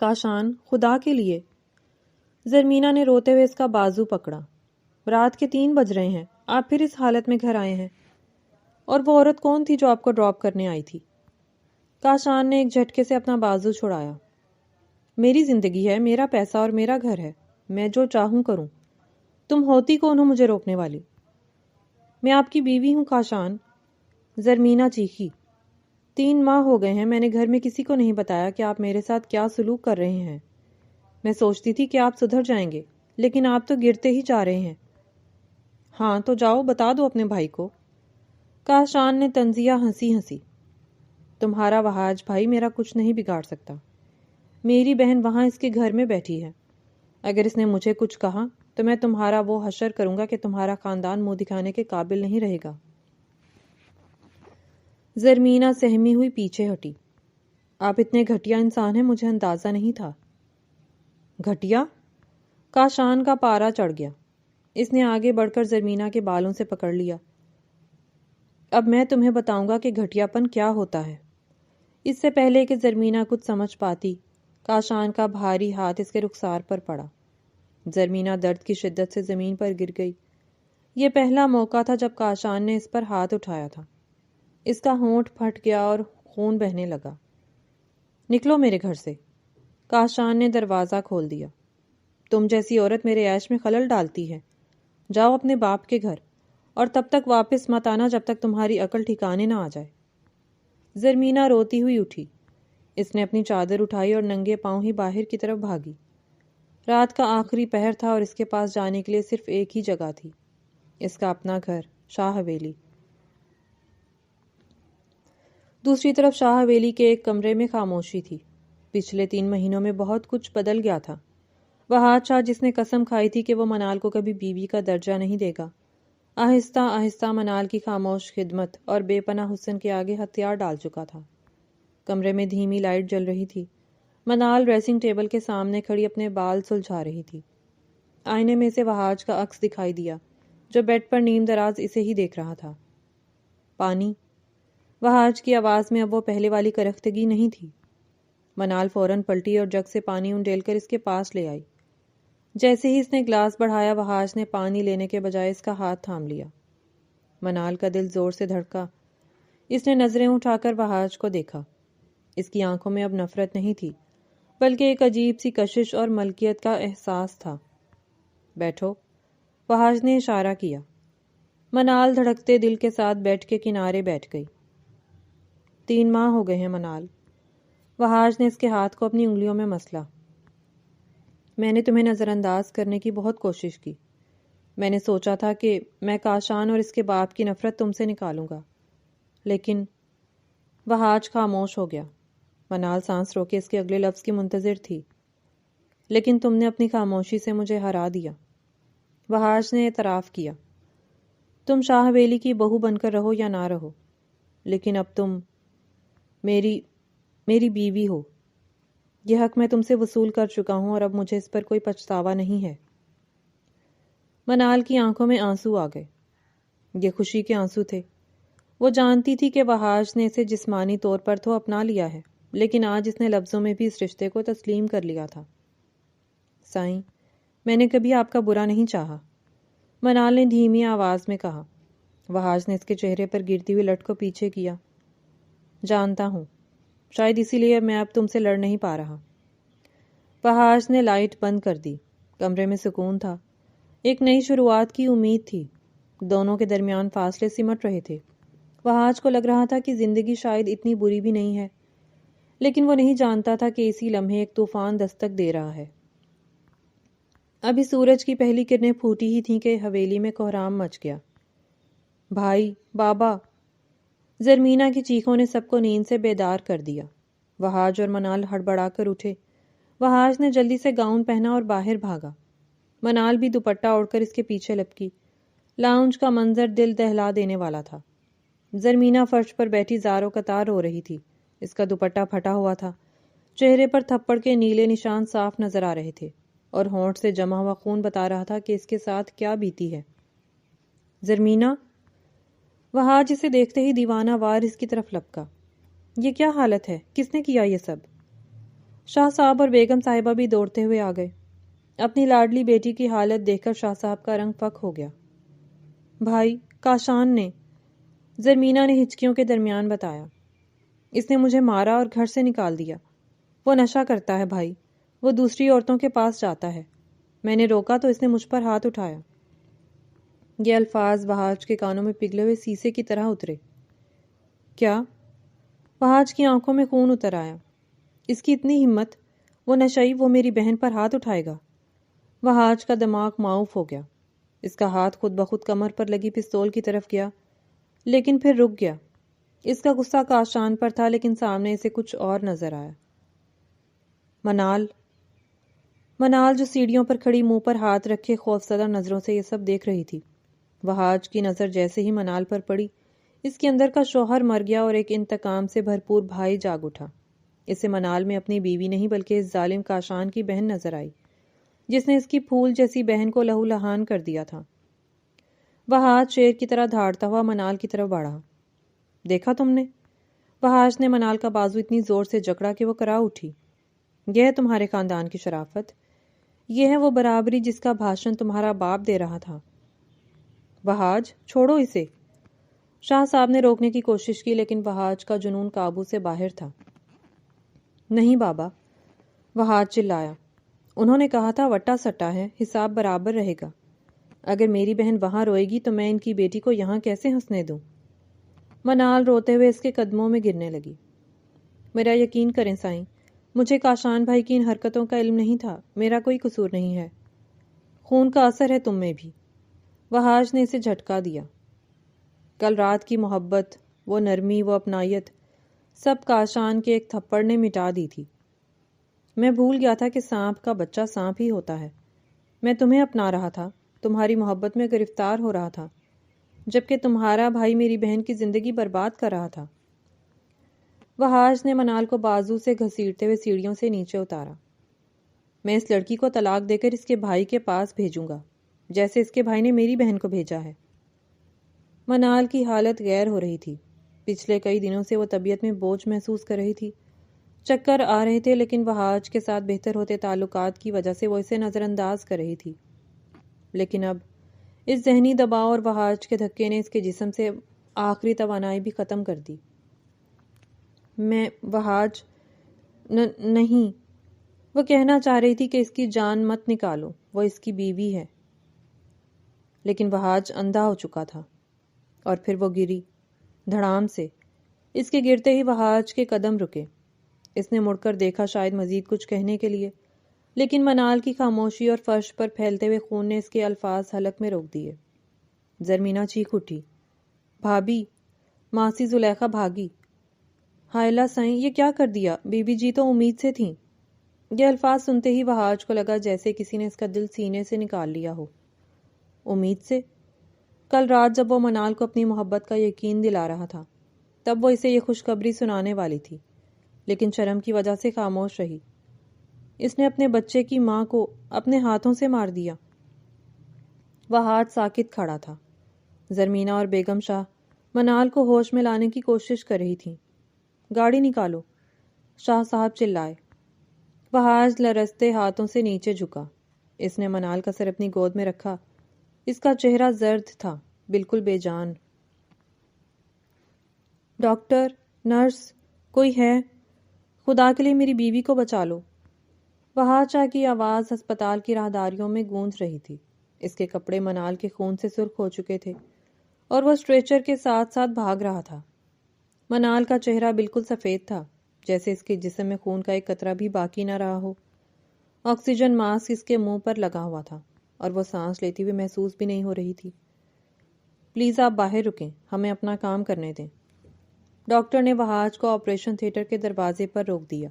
کاشان، خدا کے لیے! زرمینہ نے روتے ہوئے اس کا بازو پکڑا۔ رات کے 3 بج رہے ہیں، آپ پھر اس حالت میں گھر آئے ہیں؟ اور وہ عورت کون تھی جو آپ کو ڈراپ کرنے آئی تھی؟ کاشان نے ایک جھٹکے سے اپنا بازو چھڑایا۔ میری زندگی ہے، میرا پیسہ اور میرا گھر ہے، میں جو چاہوں کروں۔ تم ہوتی کون ہو مجھے روکنے والی؟ میں آپ کی بیوی ہوں کاشان، زرمینہ چیخی۔ 3 ماہ ہو گئے ہیں، میں نے گھر میں کسی کو نہیں بتایا کہ آپ میرے ساتھ کیا سلوک کر رہے ہیں۔ میں سوچتی تھی کہ آپ سدھر جائیں گے، لیکن آپ تو گرتے ہی جا رہے ہیں۔ ہاں تو جاؤ بتا دو اپنے بھائی کو۔ کاشان نے طنزیہ ہنسی۔ تمہارا وحاج بھائی میرا کچھ نہیں بگاڑ سکتا۔ میری بہن وہاں اس کے گھر میں بیٹھی ہے۔ اگر اس نے مجھے کچھ کہا تو میں تمہارا وہ حشر کروں گا کہ تمہارا خاندان منہ دکھانے کے قابل نہیں رہے گا۔ زرمینہ سہمی ہوئی پیچھے ہٹی۔ آپ اتنے گھٹیا انسان ہیں، مجھے اندازہ نہیں تھا۔ گھٹیا؟ کاشان کا پارا چڑھ گیا۔ اس نے آگے بڑھ کر زرمینہ کے بالوں سے پکڑ لیا۔ اب میں تمہیں بتاؤں گا کہ گھٹیا پن کیا ہوتا ہے۔ اس سے پہلے کہ زرمینہ کچھ سمجھ پاتی، کاشان کا بھاری ہاتھ اس کے رخسار پر پڑا۔ زرمینہ درد کی شدت سے زمین پر گر گئی۔ یہ پہلا موقع تھا جب کاشان نے اس پر ہاتھ اٹھایا تھا۔ اس کا ہونٹ پھٹ گیا اور خون بہنے لگا۔ نکلو میرے گھر سے۔ کاشان نے دروازہ کھول دیا۔ تم جیسی عورت میرے عیش میں خلل ڈالتی ہے۔ جاؤ اپنے باپ کے گھر، اور تب تک واپس مت آنا جب تک تمہاری عقل ٹھکانے نہ آ جائے۔ زرمینہ روتی ہوئی اٹھی۔ اس نے اپنی چادر اٹھائی اور ننگے پاؤں ہی باہر کی طرف بھاگی۔ رات کا آخری پہر تھا اور اس کے پاس جانے کے لیے صرف ایک ہی جگہ تھی، اس کا اپنا گھر، شاہ حویلی۔ دوسری طرف شاہ حویلی کے ایک کمرے میں خاموشی تھی۔ پچھلے 3 مہینوں میں بہت کچھ بدل گیا تھا۔ وحاج شاہ جس نے قسم کھائی تھی کہ وہ منال کو کبھی بیوی کا درجہ نہیں دے گا، آہستہ آہستہ منال کی خاموش خدمت اور بے پناہ حسن کے آگے ہتھیار ڈال چکا تھا۔ کمرے میں دھیمی لائٹ جل رہی تھی۔ منال ڈریسنگ ٹیبل کے سامنے کھڑی اپنے بال سلجھا رہی تھی۔ آئینے میں سے وہاج کا عکس دکھائی دیا جو بیڈ پر نیم دراز اسے ہی دیکھ رہا تھا۔ پانی؟ وہاج کی آواز میں اب وہ پہلے والی کرختگی نہیں تھی۔ منال فوراً پلٹی اور جگ سے پانی انڈیل کر اس کے پاس لے آئی۔ جیسے ہی اس نے گلاس بڑھایا وہاج نے پانی لینے کے بجائے اس کا ہاتھ تھام لیا۔ منال کا دل زور سے دھڑکا۔ اس نے نظریں اٹھا کر وہاج کو دیکھا۔ اس کی آنکھوں میں اب نفرت نہیں تھی بلکہ ایک عجیب سی کشش اور ملکیت کا احساس تھا۔ بیٹھو، وہاج نے اشارہ کیا۔ منال دھڑکتے دل کے ساتھ بیڈ کے کنارے بیٹھ گئی۔ 3 ماہ ہو گئے ہیں منال۔ وہاج نے اس کے ہاتھ کو اپنی انگلیوں میں مسلا۔ میں نے تمہیں نظر انداز کرنے کی بہت کوشش کی۔ میں نے سوچا تھا کہ میں کاشان اور اس کے باپ کی نفرت تم سے نکالوں گا، لیکن وہاج خاموش ہو گیا۔ منال سانس روکے اس کے اگلے لفظ کی منتظر تھی۔ لیکن تم نے اپنی خاموشی سے مجھے ہرا دیا۔ وہاج نے اعتراف کیا۔ تم شاہ حویلی کی بہو بن کر رہو یا نہ رہو، لیکن اب تم میری بیوی ہو۔ یہ حق میں تم سے وصول کر چکا ہوں اور اب مجھے اس پر کوئی پچھتاوا نہیں ہے۔ منال کی آنکھوں میں آنسو آ گئے۔ یہ خوشی کے آنسو تھے۔ وہ جانتی تھی کہ وہاج نے اسے جسمانی طور پر تو اپنا لیا ہے، لیکن آج اس نے لفظوں میں بھی اس رشتے کو تسلیم کر لیا تھا۔ سائیں، میں نے کبھی آپ کا برا نہیں چاہا، منال نے دھیمی آواز میں کہا۔ وہاج نے اس کے چہرے پر گرتی ہوئی لٹ کو پیچھے کیا۔ جانتا ہوں، شاید اسی لیے میں اب تم سے لڑ نہیں پا رہا۔ وہاج نے لائٹ بند کر دی۔ کمرے میں سکون تھا۔ ایک نئی شروعات کی امید تھی۔ دونوں کے درمیان فاصلے سمٹ رہے تھے۔ وہاج کو لگ رہا تھا کہ زندگی شاید اتنی بری بھی نہیں ہے، لیکن وہ نہیں جانتا تھا کہ اسی لمحے ایک طوفان دستک دے رہا ہے۔ ابھی سورج کی پہلی کرنیں پھوٹی ہی تھیں کہ حویلی میں کوہرام مچ گیا۔ بھائی، بابا! زرمینا کی چیخوں نے سب کو نیند سے بیدار کر دیا۔ وہاج اور منال ہڑبڑا کر اٹھے۔ وہاج نے جلدی سے گاؤن پہنا اور باہر بھاگا۔ منال بھی دوپٹہ اوڑھ کر اس کے پیچھے لپکی۔ لاؤنج کا منظر دل دہلا دینے والا تھا۔ زرمینا فرش پر بیٹھی زاروں قطار رو رہی تھی۔ اس کا دوپٹہ پھٹا ہوا تھا۔ چہرے پر تھپڑ کے نیلے نشان صاف نظر آ رہے تھے اور ہونٹ سے جمع ہوا خون بتا رہا تھا کہ اس کے ساتھ کیا بیتی ہے۔ زرمینا! وہاج اسے دیکھتے ہی دیوانہ وار اس کی طرف لپکا۔ یہ کیا حالت ہے؟ کس نے کیا یہ سب؟ شاہ صاحب اور بیگم صاحبہ بھی دوڑتے ہوئے آ گئے۔ اپنی لاڈلی بیٹی کی حالت دیکھ کر شاہ صاحب کا رنگ فک ہو گیا۔ بھائی، کاشان نے، زرمینا نے ہچکیوں کے درمیان بتایا، اس نے مجھے مارا اور گھر سے نکال دیا۔ وہ نشہ کرتا ہے بھائی، وہ دوسری عورتوں کے پاس جاتا ہے۔ میں نے روکا تو اس نے مجھ پر ہاتھ اٹھایا۔ یہ الفاظ وہاج کے کانوں میں پگھلے ہوئے سیسے کی طرح اترے۔ کیا؟ وہاج کی آنکھوں میں خون اتر آیا۔ اس کی اتنی ہمت! وہ نشئی، وہ میری بہن پر ہاتھ اٹھائے گا؟ وہاج کا دماغ معاف ہو گیا۔ اس کا ہاتھ خود بخود کمر پر لگی پستول کی طرف گیا، لیکن پھر رک گیا۔ اس کا غصہ کاشان پر تھا، لیکن سامنے اسے کچھ اور نظر آیا۔ منال جو سیڑھیوں پر کھڑی منہ پر ہاتھ رکھے خوفزدہ نظروں سے یہ سب دیکھ رہی تھی۔ وہاج کی نظر جیسے ہی منال پر پڑی، اس کے اندر کا شوہر مر گیا اور ایک انتقام سے بھرپور بھائی جاگ اٹھا۔ اسے منال میں اپنی بیوی نہیں بلکہ اس ظالم کاشان کی بہن نظر آئی، جس نے اس کی پھول جیسی بہن کو لہو لہان کر دیا تھا۔ وہاج شیر کی طرح دھاڑتا ہوا منال کی طرف بڑھا۔ دیکھا تم نے؟ وہاج نے منال کا بازو اتنی زور سے جکڑا کہ وہ کرا اٹھی۔ یہ ہے تمہارے خاندان کی شرافت، یہ ہے وہ برابری جس کا بھاشن تمہارا باپ دے رہا تھا۔ وہاج، چھوڑو اسے! شاہ صاحب نے روکنے کی کوشش کی، لیکن وہاج کا جنون قابو سے باہر تھا۔ نہیں بابا، وہاج چلایا۔ انہوں نے کہا تھا وٹا سٹا ہے، حساب برابر رہے گا۔ اگر میری بہن وہاں روئے گی تو میں ان کی بیٹی کو یہاں کیسے ہنسنے دوں؟ منال روتے ہوئے اس کے قدموں میں گرنے لگی۔ میرا یقین کریں سائیں، مجھے کاشان بھائی کی ان حرکتوں کا علم نہیں تھا، میرا کوئی قصور نہیں ہے۔ خون کا اثر ہے تم میں بھی۔ وہاج نے اسے جھٹکا دیا۔ کل رات کی محبت، وہ نرمی، وہ اپنائیت، سب کاشان کے ایک تھپڑ نے مٹا دی تھی۔ میں بھول گیا تھا کہ سانپ کا بچہ سانپ ہی ہوتا ہے۔ میں تمہیں اپنا رہا تھا، تمہاری محبت میں گرفتار ہو رہا تھا، جبکہ تمہارا بھائی میری بہن کی زندگی برباد کر رہا تھا۔ وہاج نے منال کو بازو سے گھسیٹتے ہوئے سیڑھیوں سے نیچے اتارا۔ میں اس لڑکی کو طلاق دے کر اس کے بھائی کے پاس بھیجوں گا، جیسے اس کے بھائی نے میری بہن کو بھیجا ہے۔ منال کی حالت غیر ہو رہی تھی۔ پچھلے کئی دنوں سے وہ طبیعت میں بوجھ محسوس کر رہی تھی۔ چکر آ رہے تھے، لیکن وہاج کے ساتھ بہتر ہوتے تعلقات کی وجہ سے وہ اسے نظر انداز کر رہی تھی۔ لیکن اب اس ذہنی دباؤ اور وہاج کے دھکے نے اس کے جسم سے آخری توانائی بھی ختم کر دی۔ میں وہاج نہیں، وہ کہنا چاہ رہی تھی کہ اس کی جان مت نکالو، وہ اس کی بیوی ہے۔ لیکن وہاج اندھا ہو چکا تھا۔ اور پھر وہ گری دھڑام سے۔ اس کے گرتے ہی وہاج کے قدم رکے۔ اس نے مڑ کر دیکھا، شاید مزید کچھ کہنے کے لیے، لیکن منال کی خاموشی اور فرش پر پھیلتے ہوئے خون نے اس کے الفاظ حلق میں روک دیے۔ زرمینہ چیخ اٹھی، بھابی! ماسی زلیخا بھاگی۔ ہائلہ سائیں، یہ کیا کر دیا؟ بی بی جی تو امید سے تھیں۔ یہ الفاظ سنتے ہی وہاج کو لگا جیسے کسی نے اس کا دل سینے سے نکال لیا ہو۔ امید سے؟ کل رات جب وہ منال کو اپنی محبت کا یقین دلا رہا تھا، تب وہ اسے یہ خوشخبری سنانے والی تھی، لیکن شرم کی وجہ سے خاموش رہی۔ اس نے اپنے بچے کی ماں کو اپنے ہاتھوں سے مار دیا۔ وہاج ساکت کھڑا تھا۔ زرمینہ اور بیگم شاہ منال کو ہوش میں لانے کی کوشش کر رہی تھیں۔ گاڑی نکالو، شاہ صاحب چلائے۔ وہاج لرزتے ہاتھوں سے نیچے جھکا۔ اس نے منال کا سر اپنی گود میں رکھا۔ اس کا چہرہ زرد تھا، بالکل بے جان۔ ڈاکٹر، نرس، کوئی ہے؟ خدا کے لیے میری بیوی کو بچا لو۔ وہاج شاہ کی آواز ہسپتال کی راہداریوں میں گونج رہی تھی۔ اس کے کپڑے منال کے خون سے سرخ ہو چکے تھے اور وہ اسٹریچر کے ساتھ ساتھ بھاگ رہا تھا۔ منال کا چہرہ بالکل سفید تھا، جیسے اس کے جسم میں خون کا ایک قطرہ بھی باقی نہ رہا ہو۔ آکسیجن ماسک اس کے منہ پر لگا ہوا تھا اور وہ سانس لیتی ہوئی محسوس بھی نہیں ہو رہی تھی۔ پلیز آپ باہر رکیں، ہمیں اپنا کام کرنے دیں۔ ڈاکٹر نے وہاج کو آپریشن تھیٹر کے دروازے پر روک دیا۔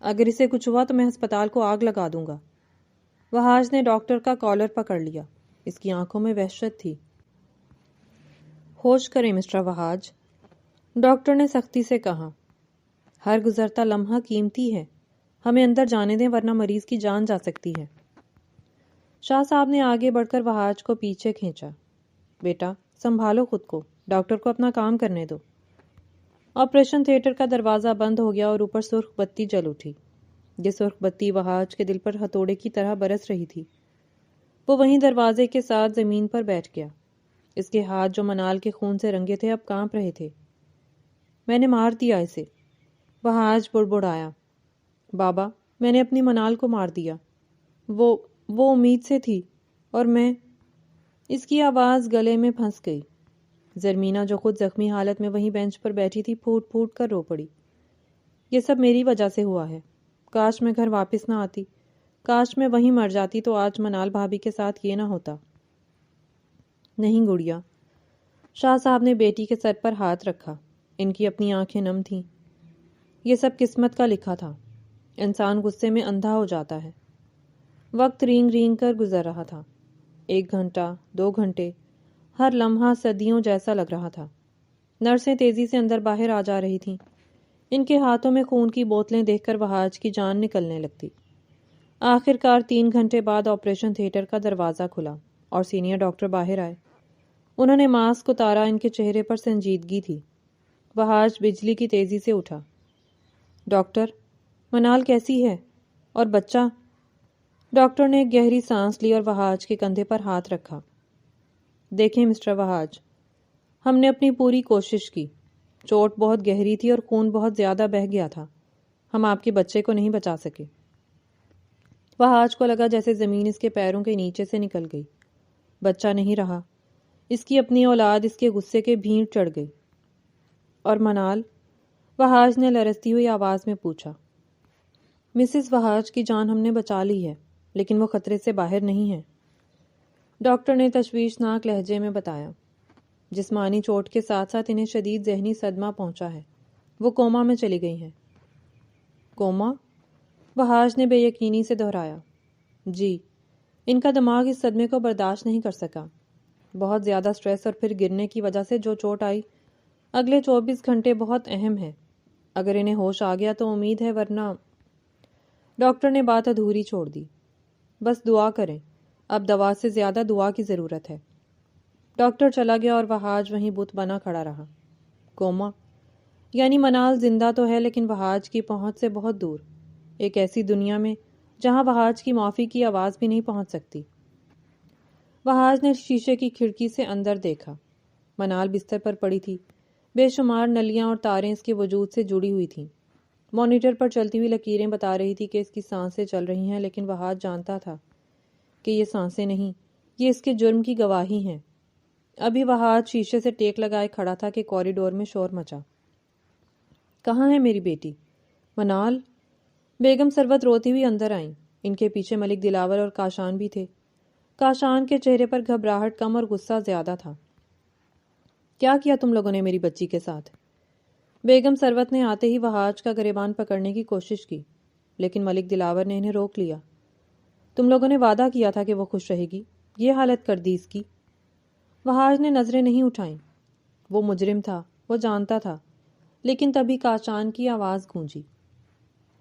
اگر اسے کچھ ہوا تو میں ہسپتال کو آگ لگا دوں گا۔ وہاج نے ڈاکٹر کا کالر پکڑ لیا۔ اس کی آنکھوں میں وحشت تھی۔ ہوش کریں مسٹر وہاج، ڈاکٹر نے سختی سے کہا۔ ہر گزرتا لمحہ قیمتی ہے، ہمیں اندر جانے دیں ورنہ مریض کی جان جا سکتی ہے۔ شاہ صاحب نے آگے بڑھ کر وہاج کو پیچھے کھینچا۔ بیٹا سنبھالو خود کو، ڈاکٹر کو اپنا کام کرنے دو۔ آپریشن تھیٹر کا دروازہ بند ہو گیا اور اوپر سرخ بتی جل اٹھی۔ یہ سرخ بتی وہاج کے دل پر ہتھوڑے کی طرح برس رہی تھی۔ وہ وہیں دروازے کے ساتھ زمین پر بیٹھ گیا۔ اس کے ہاتھ جو منال کے خون سے رنگے تھے اب کانپ رہے تھے۔ میں نے مار دیا اسے، وہاج بڑبڑایا۔ بابا، میں نے اپنی منال کو مار دیا، وہ امید سے تھی، اور میں… اس کی آواز گلے میں پھنس گئی۔ زرمینہ جو خود زخمی حالت میں وہیں بینچ پر بیٹھی تھی پھوٹ پھوٹ کر رو پڑی۔ یہ سب میری وجہ سے ہوا ہے۔ کاش میں گھر واپس نہ آتی، کاش میں وہیں مر جاتی تو آج منال بھابھی کے ساتھ یہ نہ ہوتا۔ نہیں گڑیا، شاہ صاحب نے بیٹی کے سر پر ہاتھ رکھا۔ ان کی اپنی آنکھیں نم تھیں۔ یہ سب قسمت کا لکھا تھا۔ انسان غصے میں اندھا ہو جاتا ہے۔ وقت رینگ رینگ کر گزر رہا تھا۔ 1 گھنٹہ، 2 گھنٹے، ہر لمحہ صدیوں جیسا لگ رہا تھا۔ نرسیں تیزی سے اندر باہر آ جا رہی تھیں۔ ان کے ہاتھوں میں خون کی بوتلیں دیکھ کر وہاج کی جان نکلنے لگتی۔ آخر کار 3 گھنٹے بعد آپریشن تھیٹر کا دروازہ کھلا اور سینئر ڈاکٹر باہر آئے۔ انہوں نے ماسک اتارا، ان کے چہرے پر سنجیدگی تھی۔ وہاج بجلی کی تیزی سے اٹھا۔ ڈاکٹر، منال کیسی ہے؟ اور بچہ؟ ڈاکٹر نے ایک گہری سانس لی اور وہاج کے کندھے پر ہاتھ رکھا۔ دیکھیں مسٹر وہاج، ہم نے اپنی پوری کوشش کی۔ چوٹ بہت گہری تھی اور خون بہت زیادہ بہہ گیا تھا۔ ہم آپ کے بچے کو نہیں بچا سکے۔ وہاج کو لگا جیسے زمین اس کے پیروں کے نیچے سے نکل گئی۔ بچہ نہیں رہا۔ اس کی اپنی اولاد اس کے غصے کے بھینٹ چڑھ گئی۔ اور منال؟ وہاج نے لرزتی ہوئی آواز میں پوچھا۔ مسز وہاج کی جان ہم نے بچا لی ہے، لیکن وہ خطرے سے باہر نہیں ہے، ڈاکٹر نے تشویشناک لہجے میں بتایا۔ جسمانی چوٹ کے ساتھ ساتھ انہیں شدید ذہنی صدمہ پہنچا ہے۔ وہ کوما میں چلی گئی ہیں۔ کوما؟ وہاج نے بے یقینی سے دہرایا۔ جی، ان کا دماغ اس صدمے کو برداشت نہیں کر سکا۔ بہت زیادہ سٹریس اور پھر گرنے کی وجہ سے جو چوٹ آئی، اگلے 24 گھنٹے بہت اہم ہیں۔ اگر انہیں ہوش آ گیا تو امید ہے، ورنہ… ڈاکٹر نے بات ادھوری چھوڑ دی۔ بس دعا کریں، اب دوا سے زیادہ دعا کی ضرورت ہے۔ ڈاکٹر چلا گیا اور وہاج وہیں بت بنا کھڑا رہا۔ کوما یعنی منال زندہ تو ہے لیکن وہاج کی پہنچ سے بہت دور، ایک ایسی دنیا میں جہاں وہاج کی معافی کی آواز بھی نہیں پہنچ سکتی۔ وہاج نے شیشے کی کھڑکی سے اندر دیکھا۔ منال بستر پر پڑی تھی، بے شمار نلیاں اور تاریں اس کے وجود سے جڑی ہوئی تھیں۔ مانیٹر پر چلتی ہوئی لکیریں بتا رہی تھی کہ اس کی سانسیں چل رہی ہیں، لیکن وہاج جانتا تھا کہ یہ سانسیں نہیں، یہ اس کے جرم کی گواہی ہیں۔ ابھی وہاج شیشے سے ٹیک لگائے کھڑا تھا کہ کوریڈور میں شور مچا۔ کہاں ہے میری بیٹی؟ منال؟ بیگم سروت روتی ہوئی اندر آئیں۔ ان کے پیچھے ملک دلاور اور کاشان بھی تھے۔ کاشان کے چہرے پر گھبراہٹ کم اور غصہ زیادہ تھا۔ کیا کیا تم لوگوں نے میری بچی کے ساتھ؟ بیگم سروت نے آتے ہی وہاج کا گریبان پکڑنے کی کوشش کی، لیکن ملک دلاور نے انہیں روک لیا۔ تم لوگوں نے وعدہ کیا تھا کہ وہ خوش رہے گی، یہ حالت کر دی اس کی۔ وہاج نے نظریں نہیں اٹھائیں۔ وہ مجرم تھا، وہ جانتا تھا، لیکن تبھی کاشان کی آواز گونجی۔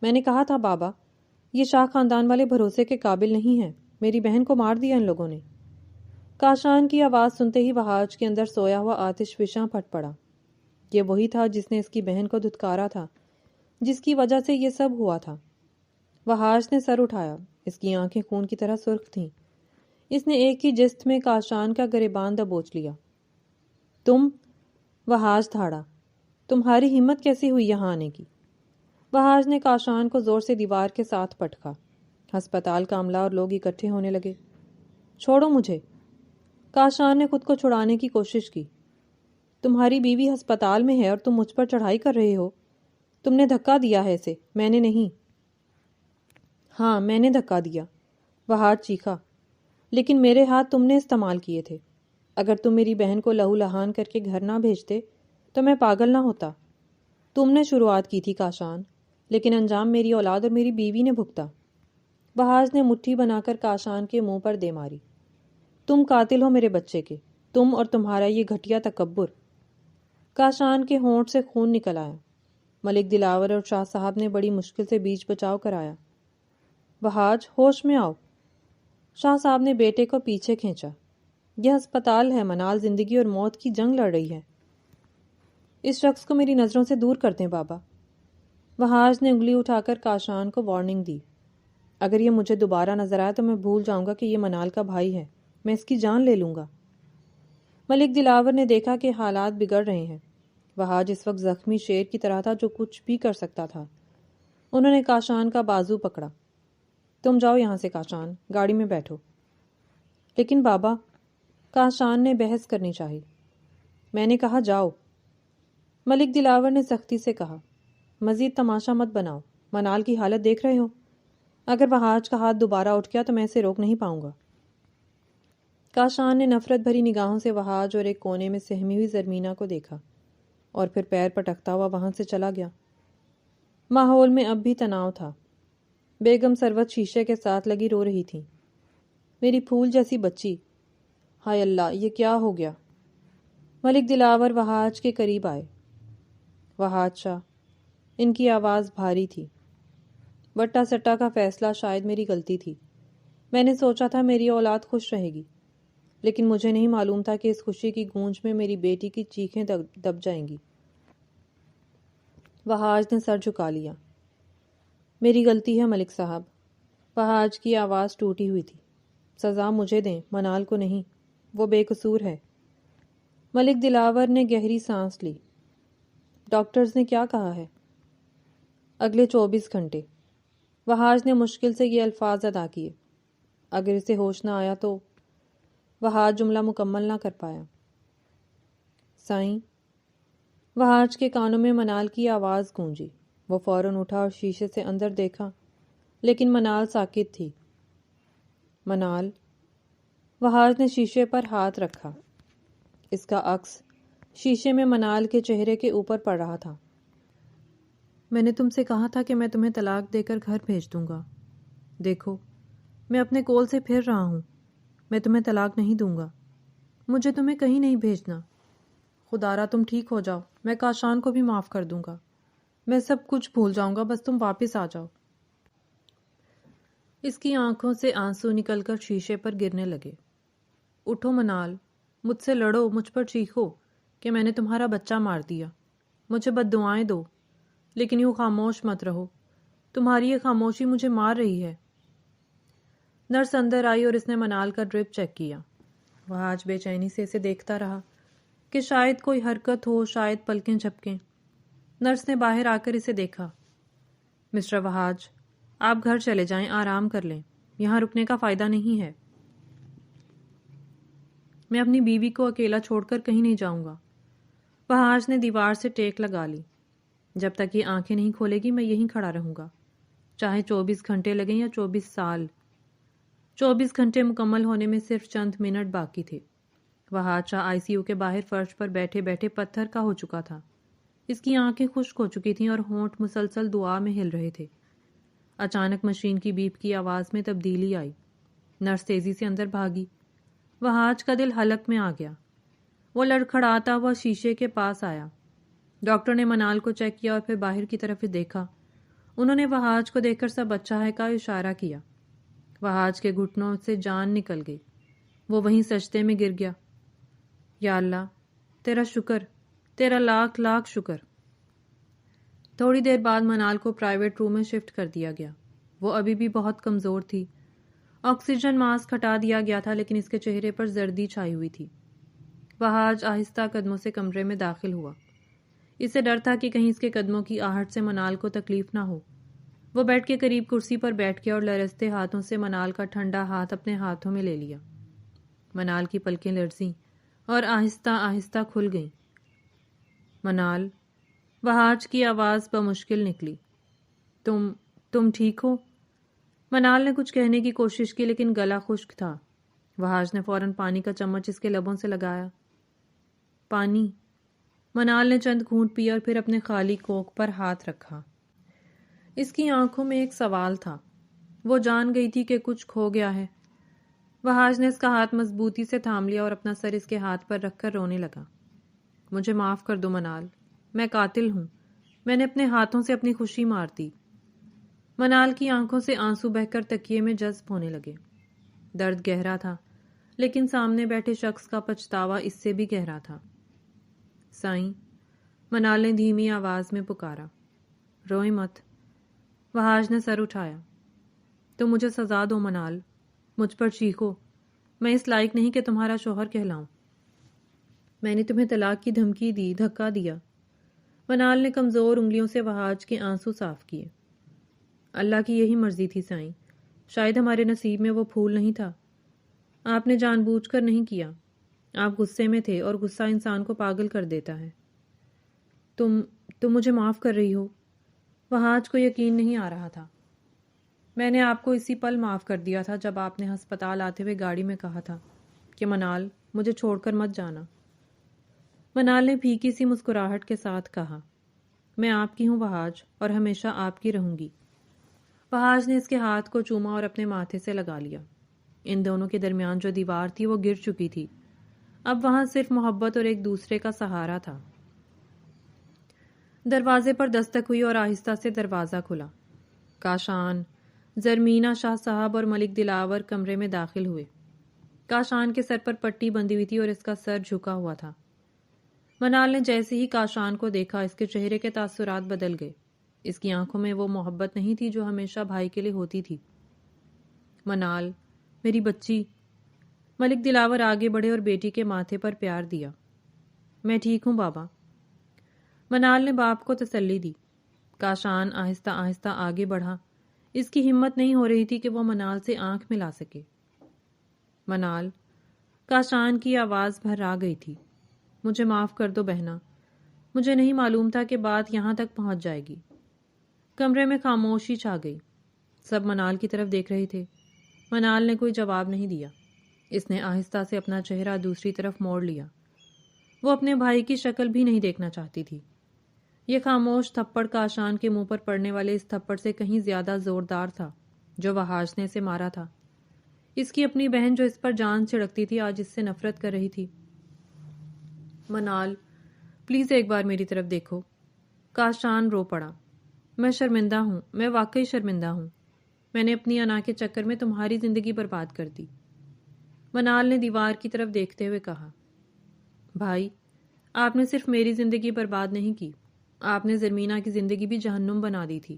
میں نے کہا تھا بابا، یہ شاہ خاندان والے بھروسے کے قابل نہیں ہیں، میری بہن کو مار دیا ان لوگوں نے۔ کاشان کی آواز سنتے ہی وہاج کے اندر سویا ہوا آتش فشاں پھٹ پڑا۔ یہ وہی تھا جس نے اس کی بہن کو دھتکارا تھا، جس کی وجہ سے یہ سب ہوا تھا۔ وہاج نے سر اٹھایا، اس کی آنکھیں خون کی طرح سرخ تھیں۔ اس نے ایک ہی جست میں کاشان کا گریبان دبوچ لیا۔ تم؟ وہاج دھاڑا۔ تمہاری ہمت کیسی ہوئی یہاں آنے کی؟ وہاج نے کاشان کو زور سے دیوار کے ساتھ پٹکا۔ ہسپتال کا عملہ اور لوگ اکٹھے ہونے لگے۔ چھوڑو مجھے۔ کاشان نے خود کو چھڑانے کی کوشش کی۔ تمہاری بیوی ہسپتال میں ہے اور تم مجھ پر چڑھائی کر رہے ہو۔ تم نے دھکا دیا ہے اسے، میں نے نہیں۔ ہاں میں نے دھکا دیا، وہاج چیخا، لیکن میرے ہاتھ تم نے استعمال کیے تھے۔ اگر تم میری بہن کو لہو لہان کر کے گھر نہ بھیجتے تو میں پاگل نہ ہوتا۔ تم نے شروعات کی تھی کاشان، لیکن انجام میری اولاد اور میری بیوی نے بھگتا۔ وہاج نے مٹھی بنا کر کاشان کے منہ پر دے ماری۔ تم قاتل ہو میرے بچے کے، تم اور تمہارا یہ گھٹیا تکبر۔ کاشان کے ہونٹ سے خون نکل آیا۔ ملک دلاور اور شاہ صاحب نے بڑی مشکل سے بیچ بچاؤ کرایا۔ وہاج ہوش میں آؤ۔ شاہ صاحب نے بیٹے کو پیچھے کھینچا۔ یہ ہسپتال ہے، منال زندگی اور موت کی جنگ لڑ رہی ہے۔ اس شخص کو میری نظروں سے دور کر دیں بابا۔ وہاج نے انگلی اٹھا کر کاشان کو وارننگ دی۔ اگر یہ مجھے دوبارہ نظر آیا تو میں بھول جاؤں گا کہ یہ منال کا بھائی ہے، میں اس کی جان لے لوں گا۔ ملک دلاور نے دیکھا کہ حالات بگڑ رہے ہیں۔ وہاج اس وقت زخمی شیر کی طرح تھا جو کچھ بھی کر سکتا تھا۔ انہوں نے کاشان کا بازو پکڑا۔ تم جاؤ یہاں سے کاشان، گاڑی میں بیٹھو۔ لیکن بابا، کاشان نے بحث کرنی چاہی۔ میں نے کہا جاؤ۔ ملک دلاور نے سختی سے کہا، مزید تماشا مت بناؤ، منال کی حالت دیکھ رہے ہو۔ اگر وہاج کا ہاتھ دوبارہ اٹھ گیا تو میں اسے روک نہیں پاؤں گا۔ کاشان نے نفرت بھری نگاہوں سے وہاج اور ایک کونے میں سہمی ہوئی زرمینا کو دیکھا اور پھر پیر پٹکتا ہوا وہاں سے چلا گیا۔ ماحول میں اب بھی تناؤ تھا۔ بیگم سروت شیشے کے ساتھ لگی رو رہی تھی۔ میری پھول جیسی بچی، ہائے اللہ، یہ کیا ہو گیا؟ ملک دلاور وہاج کے قریب آئے۔ وہاج شاہ، ان کی آواز بھاری تھی، بٹا سٹا کا فیصلہ شاید میری غلطی تھی۔ میں نے سوچا تھا میری اولاد خوش رہے گی، لیکن مجھے نہیں معلوم تھا کہ اس خوشی کی گونج میں میری بیٹی کی چیخیں دب جائیں گی۔ وہاج نے سر جھکا لیا۔ میری غلطی ہے ملک صاحب۔ وہاج کی آواز ٹوٹی ہوئی تھی۔ سزا مجھے دیں، منال کو نہیں، وہ بے قصور ہے۔ ملک دلاور نے گہری سانس لی۔ ڈاکٹرز نے کیا کہا ہے؟ اگلے 24 گھنٹے۔ وہاج نے مشکل سے یہ الفاظ ادا کیے۔ اگر اسے ہوش نہ آیا تو؟ وہاج جملہ مکمل نہ کر پایا۔ سائیں؟ وہاج کے کانوں میں منال کی آواز گونجی۔ وہ فوراً اٹھا اور شیشے سے اندر دیکھا، لیکن منال ساکت تھی۔ منال؟ وہاج نے شیشے پر ہاتھ رکھا۔ اس کا عکس شیشے میں منال کے چہرے کے اوپر پڑ رہا تھا۔ میں نے تم سے کہا تھا کہ میں تمہیں طلاق دے کر گھر بھیج دوں گا۔ دیکھو، میں اپنے کول سے پھر رہا ہوں۔ میں تمہیں طلاق نہیں دوں گا۔ مجھے تمہیں کہیں نہیں بھیجنا۔ خدارا تم ٹھیک ہو جاؤ، میں کاشان کو بھی معاف کر دوں گا۔ میں سب کچھ بھول جاؤں گا، بس تم واپس آ جاؤ۔ اس کی آنکھوں سے آنسو نکل کر شیشے پر گرنے لگے۔ اٹھو منال، مجھ سے لڑو، مجھ پر چیخو کہ میں نے تمہارا بچہ مار دیا، مجھے بد دعائیں دو، لیکن یوں خاموش مت رہو، تمہاری یہ خاموشی مجھے مار رہی ہے۔ نرس اندر آئی اور اس نے منال کا ڈرپ چیک کیا۔ وہ آج بے چینی سے اسے دیکھتا رہا کہ شاید کوئی حرکت ہو، شاید پلکیں جھپکیں۔ نرس نے باہر آ کر اسے دیکھا۔ مسٹر وہاج، آپ گھر چلے جائیں، آرام کر لیں، یہاں رکنے کا فائدہ نہیں ہے۔ میں اپنی بیوی کو اکیلا چھوڑ کر کہیں نہیں جاؤں گا۔ وہاج نے دیوار سے ٹیک لگا لی۔ جب تک یہ آنکھیں نہیں کھولے گی میں یہیں کھڑا رہوں گا، چاہے 24 گھنٹے لگیں یا 24 سال۔ 24 گھنٹے مکمل ہونے میں صرف چند منٹ باقی تھے۔ وہاج شاہ ICU کے باہر فرش پر بیٹھے بیٹھے پتھر کا ہو چکا تھا۔ اس کی آنکھیں خشک ہو چکی تھیں اور ہونٹ مسلسل دعا میں ہل رہے تھے۔ اچانک مشین کی بیپ کی آواز میں تبدیلی آئی۔ نرس تیزی سے اندر بھاگی۔ وہاج کا دل حلق میں آ گیا۔ وہ لڑکھڑاتا ہوا شیشے کے پاس آیا۔ ڈاکٹر نے منال کو چیک کیا اور پھر باہر کی طرف دیکھا۔ انہوں نے وہاج کو دیکھ کر سب اچھا ہے کا اشارہ کیا۔ وہاج کے گھٹنوں سے جان نکل گئی۔ وہ وہیں سجدے میں گر گیا۔ یا اللہ، تیرا شکر، تیرا لاکھ لاکھ شکر۔ تھوڑی دیر بعد منال کو پرائیویٹ روم میں شفٹ کر دیا گیا۔ وہ ابھی بھی بہت کمزور تھی۔ آکسیجن ماسک ہٹا دیا گیا تھا لیکن اس کے چہرے پر زردی چھائی ہوئی تھی۔ وہاج آہستہ قدموں سے کمرے میں داخل ہوا۔ اسے ڈر تھا کہ کہیں اس کے قدموں کی آہٹ سے منال کو تکلیف نہ ہو۔ وہ بیڈ کے قریب کرسی پر بیٹھ گیا اور لرزتے ہاتھوں سے منال کا ٹھنڈا ہاتھ اپنے ہاتھوں میں لے لیا۔ منال کی پلکیں لرزیں اور آہستہ آہستہ کھل گئیں۔ منال، وہاج کی آواز بمشکل نکلی۔ تم ٹھیک ہو؟ منال نے کچھ کہنے کی کوشش کی لیکن گلا خشک تھا۔ وہاج نے فوراً پانی کا چمچ اس کے لبوں سے لگایا۔ پانی؟ منال نے چند گھونٹ پیا اور پھر اپنے خالی کوک پر ہاتھ رکھا۔ اس کی آنکھوں میں ایک سوال تھا۔ وہ جان گئی تھی کہ کچھ کھو گیا ہے۔ وہاج نے اس کا ہاتھ مضبوطی سے تھام لیا اور اپنا سر اس کے ہاتھ پر رکھ کر رونے لگا۔ مجھے معاف کر دو منال، میں قاتل ہوں، میں نے اپنے ہاتھوں سے اپنی خوشی مار دی۔ منال کی آنکھوں سے آنسو بہہ کر تکیے میں جذب ہونے لگے۔ درد گہرا تھا لیکن سامنے بیٹھے شخص کا پچھتاوا اس سے بھی گہرا تھا۔ سائیں، منال نے دھیمی آواز میں پکارا۔ روئیں مت، وہاج نے سر اٹھایا۔ تم مجھے سزا دو منال، مجھ پر چیخو، میں اس لائق نہیں کہ تمہارا شوہر کہلاؤں۔ میں نے تمہیں طلاق کی دھمکی دی، دھکا دیا۔ منال نے کمزور انگلیوں سے وہاج کے آنسو صاف کیے۔ اللہ کی یہی مرضی تھی سائیں، شاید ہمارے نصیب میں وہ پھول نہیں تھا۔ آپ نے جان بوجھ کر نہیں کیا، آپ غصے میں تھے اور غصہ انسان کو پاگل کر دیتا ہے۔ تم مجھے معاف کر رہی ہو؟ وہاج کو یقین نہیں آ رہا تھا۔ میں نے آپ کو اسی پل معاف کر دیا تھا جب آپ نے ہسپتال آتے ہوئے گاڑی میں کہا تھا کہ منال، مجھے چھوڑ کر مت جانا۔ منال نے پھیکی سی مسکراہٹ کے ساتھ کہا، میں آپ کی ہوں وہاج، اور ہمیشہ آپ کی رہوں گی۔ وہاج نے اس کے ہاتھ کو چوما اور اپنے ماتھے سے لگا لیا۔ ان دونوں کے درمیان جو دیوار تھی وہ گر چکی تھی۔ اب وہاں صرف محبت اور ایک دوسرے کا سہارا تھا۔ دروازے پر دستک ہوئی اور آہستہ سے دروازہ کھلا۔ کاشان، زرمینہ شاہ صاحب اور ملک دلاور کمرے میں داخل ہوئے۔ کاشان کے سر پر پٹی بندھی ہوئی تھی اور اس کا سر جھکا ہوا تھا۔ منال نے جیسے ہی کاشان کو دیکھا اس کے چہرے کے تاثرات بدل گئے۔ اس کی آنکھوں میں وہ محبت نہیں تھی جو ہمیشہ بھائی کے لیے ہوتی تھی۔ منال، میری بچی۔ ملک دلاور آگے بڑھے اور بیٹی کے ماتھے پر پیار دیا۔ میں ٹھیک ہوں بابا۔ منال نے باپ کو تسلی دی۔ کاشان آہستہ آہستہ آگے بڑھا۔ اس کی ہمت نہیں ہو رہی تھی کہ وہ منال سے آنکھ ملا سکے۔ منال، کاشان کی آواز بھرا گئی تھی، مجھے معاف کر دو بہنا، مجھے نہیں معلوم تھا کہ بات یہاں تک پہنچ جائے گی۔ کمرے میں خاموشی چھا گئی۔ سب منال کی طرف دیکھ رہے تھے۔ منال نے کوئی جواب نہیں دیا۔ اس نے آہستہ سے اپنا چہرہ دوسری طرف موڑ لیا۔ وہ اپنے بھائی کی شکل بھی نہیں دیکھنا چاہتی تھی۔ یہ خاموش تھپڑ کاشان کے منہ پر پڑنے والے اس تھپڑ سے کہیں زیادہ زوردار تھا جو وہاج نے اسے مارا تھا۔ اس کی اپنی بہن جو اس پر جان چھڑکتی تھی آج اس سے نفرت کر رہی تھی۔ منال، پلیز ایک بار میری طرف دیکھو۔ کاشان رو پڑا۔ میں شرمندہ ہوں، میں واقعی شرمندہ ہوں۔ میں نے اپنی انا کے چکر میں تمہاری زندگی برباد کر دی۔ منال نے دیوار کی طرف دیکھتے ہوئے کہا، بھائی، آپ نے صرف میری زندگی برباد نہیں کی، آپ نے زرمینہ کی زندگی بھی جہنم بنا دی تھی۔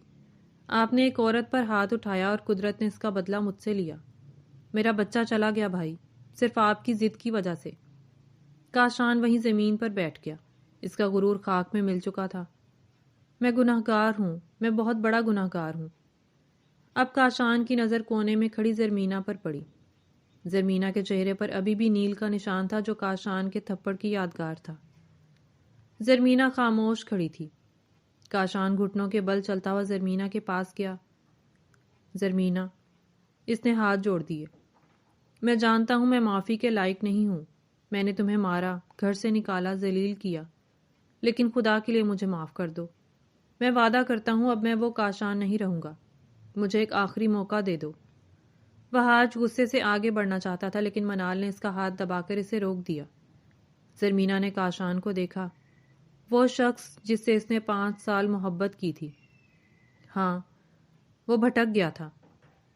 آپ نے ایک عورت پر ہاتھ اٹھایا اور قدرت نے اس کا بدلہ مجھ سے لیا۔ میرا بچہ چلا گیا بھائی، صرف آپ کی ضد کی وجہ سے۔ کاشان وہیں زمین پر بیٹھ گیا، اس کا غرور خاک میں مل چکا تھا۔ میں گناہگار ہوں، میں بہت بڑا گناہگار ہوں۔ اب کاشان کی نظر کونے میں کھڑی زرمینہ پر پڑی۔ زرمینہ کے چہرے پر ابھی بھی نیل کا نشان تھا جو کاشان کے تھپڑ کی یادگار تھا۔ زرمینہ خاموش کھڑی تھی۔ کاشان گھٹنوں کے بل چلتا ہوا زرمینہ کے پاس گیا۔ زرمینہ، اس نے ہاتھ جوڑ دیے، میں جانتا ہوں میں معافی کے لائق نہیں ہوں، میں نے تمہیں مارا، گھر سے نکالا، ذلیل کیا، لیکن خدا کے لیے مجھے معاف کر دو۔ میں وعدہ کرتا ہوں اب میں وہ کاشان نہیں رہوں گا، مجھے ایک آخری موقع دے دو۔ وہ آج غصے سے آگے بڑھنا چاہتا تھا لیکن منال نے اس کا ہاتھ دبا کر اسے روک دیا۔ زرمینہ نے کاشان کو دیکھا، وہ شخص جس سے اس نے 5 سال محبت کی تھی۔ ہاں، وہ بھٹک گیا تھا،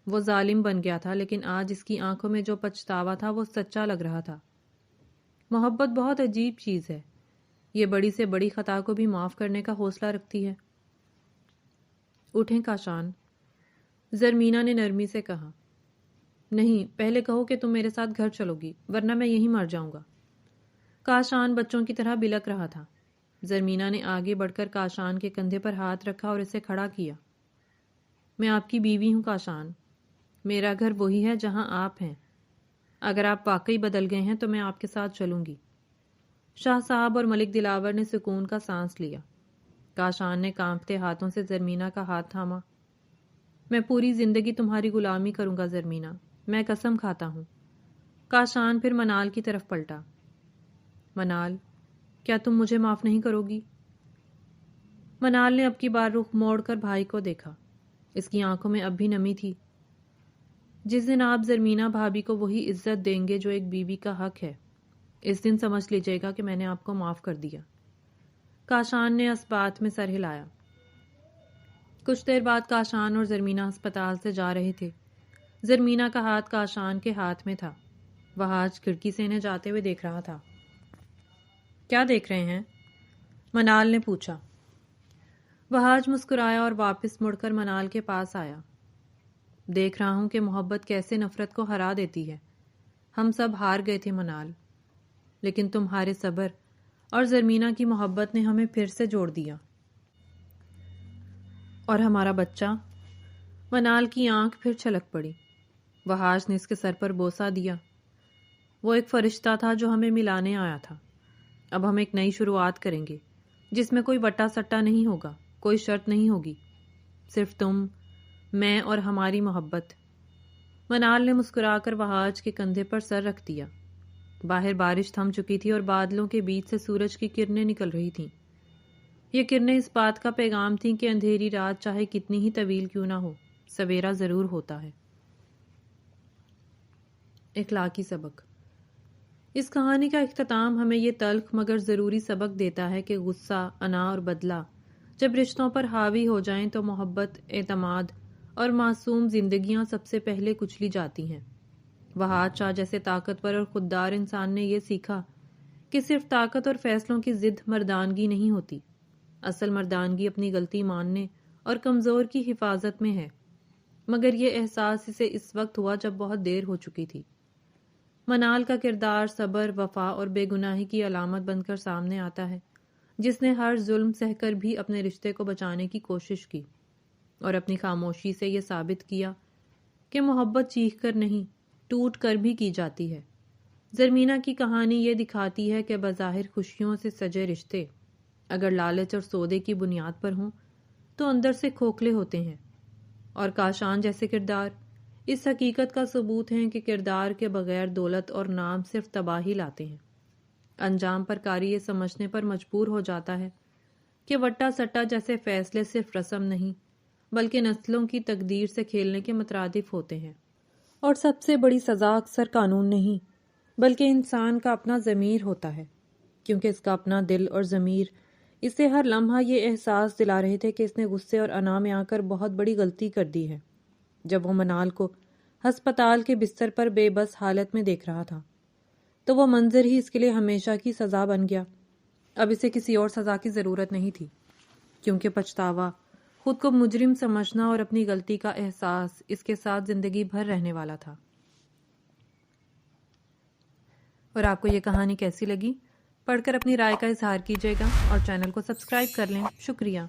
وہ ظالم بن گیا تھا، لیکن آج اس کی آنکھوں میں جو پچھتاوا تھا وہ سچا لگ رہا تھا۔ محبت بہت عجیب چیز ہے، یہ بڑی سے بڑی خطا کو بھی معاف کرنے کا حوصلہ رکھتی ہے۔ اٹھیں کاشان، زرمینہ نے نرمی سے کہا۔ نہیں، پہلے کہو کہ تم میرے ساتھ گھر چلو گی، ورنہ میں یہیں مر جاؤں گا۔ کاشان بچوں کی طرح بلک رہا تھا۔ زرمینہ نے آگے بڑھ کر کاشان کے کندھے پر ہاتھ رکھا اور اسے کھڑا کیا۔ میں آپ کی بیوی ہوں کاشان، میرا گھر وہی ہے جہاں آپ ہیں، اگر آپ واقعی بدل گئے ہیں تو میں آپ کے ساتھ چلوں گی۔ شاہ صاحب اور ملک دلاور نے سکون کا سانس لیا۔ کاشان نے کانپتے ہاتھوں سے زرمینہ کا ہاتھ تھاما۔ میں پوری زندگی تمہاری غلامی کروں گا زرمینہ، میں قسم کھاتا ہوں۔ کاشان پھر منال کی طرف پلٹا۔ منال، کیا تم مجھے معاف نہیں کرو گی؟ منال نے اب کی بار رخ موڑ کر بھائی کو دیکھا، اس کی آنکھوں میں اب بھی نمی تھی۔ جس دن آپ زرمینہ بھابھی کو وہی عزت دیں گے جو ایک بیوی کا حق ہے، اس دن سمجھ لیجیے گا کہ میں نے آپ کو معاف کر دیا۔ کاشان نے اس بات میں سر ہلایا۔ کچھ دیر بعد کاشان اور زرمینہ ہسپتال سے جا رہے تھے۔ زرمینہ کا ہاتھ کاشان کے ہاتھ میں تھا۔ وہ آج کھڑکی سے انہیں جاتے ہوئے دیکھ رہا تھا۔ کیا دیکھ رہے ہیں؟ منال نے پوچھا۔ وہ آج مسکرایا اور واپس مڑ کر منال کے پاس آیا۔ دیکھ رہا ہوں کہ محبت کیسے نفرت کو ہرا دیتی ہے۔ ہم سب ہار گئے تھے منال، لیکن تمہارے صبر اور زرمینہ کی محبت نے ہمیں پھر سے جوڑ دیا۔ اور ہمارا بچہ؟ منال کی آنکھ پھر چھلک پڑی۔ وحاش نے اس کے سر پر بوسہ دیا۔ وہ ایک فرشتہ تھا جو ہمیں ملانے آیا تھا۔ اب ہم ایک نئی شروعات کریں گے جس میں کوئی وٹا سٹا نہیں ہوگا، کوئی شرط نہیں ہوگی، صرف تم، میں اور ہماری محبت۔ منال نے مسکرا کر وحاش کے کندھے پر سر رکھ دیا۔ باہر بارش تھم چکی تھی اور بادلوں کے بیچ سے سورج کی کرنیں نکل رہی تھیں۔ یہ کرنیں اس بات کا پیغام تھیں کہ اندھیری رات چاہے کتنی ہی طویل کیوں نہ ہو، سویرا ضرور ہوتا ہے۔ اخلاقی سبق۔ اس کہانی کا اختتام ہمیں یہ تلخ مگر ضروری سبق دیتا ہے کہ غصہ، انا اور بدلہ جب رشتوں پر حاوی ہو جائیں تو محبت، اعتماد اور معصوم زندگیاں سب سے پہلے کچلی جاتی ہیں۔ وحاش شاہ جیسے طاقتور اور خوددار انسان نے یہ سیکھا کہ صرف طاقت اور فیصلوں کی ضد مردانگی نہیں ہوتی، اصل مردانگی اپنی غلطی ماننے اور کمزور کی حفاظت میں ہے، مگر یہ احساس اسے اس وقت ہوا جب بہت دیر ہو چکی تھی۔ منال کا کردار صبر، وفا اور بے گناہی کی علامت بن کر سامنے آتا ہے، جس نے ہر ظلم سہ کر بھی اپنے رشتے کو بچانے کی کوشش کی اور اپنی خاموشی سے یہ ثابت کیا کہ محبت چیخ کر نہیں، ٹوٹ کر بھی کی جاتی ہے۔ زرمینہ کی کہانی یہ دکھاتی ہے کہ بظاہر خوشیوں سے سجے رشتے اگر لالچ اور سودے کی بنیاد پر ہوں تو اندر سے کھوکھلے ہوتے ہیں، اور کاشان جیسے کردار اس حقیقت کا ثبوت ہیں کہ کردار کے بغیر دولت اور نام صرف تباہی لاتے ہیں۔ انجام پر کاری یہ سمجھنے پر مجبور ہو جاتا ہے کہ وٹا سٹا جیسے فیصلے صرف رسم نہیں بلکہ نسلوں کی تقدیر سے کھیلنے کے مترادف ہوتے ہیں، اور سب سے بڑی سزا اکثر قانون نہیں بلکہ انسان کا اپنا ضمیر ہوتا ہے، کیونکہ اس کا اپنا دل اور ضمیر اسے ہر لمحہ یہ احساس دلا رہے تھے کہ اس نے غصے اور انا میں آ کر بہت بڑی غلطی کر دی ہے۔ جب وہ منال کو ہسپتال کے بستر پر بے بس حالت میں دیکھ رہا تھا تو وہ منظر ہی اس کے لیے ہمیشہ کی سزا بن گیا۔ اب اسے کسی اور سزا کی ضرورت نہیں تھی، کیونکہ پچھتاوا، خود کو مجرم سمجھنا اور اپنی غلطی کا احساس اس کے ساتھ زندگی بھر رہنے والا تھا۔ اور آپ کو یہ کہانی کیسی لگی؟ پڑھ کر اپنی رائے کا اظہار کیجیے گا اور چینل کو سبسکرائب کر لیں۔ شکریہ۔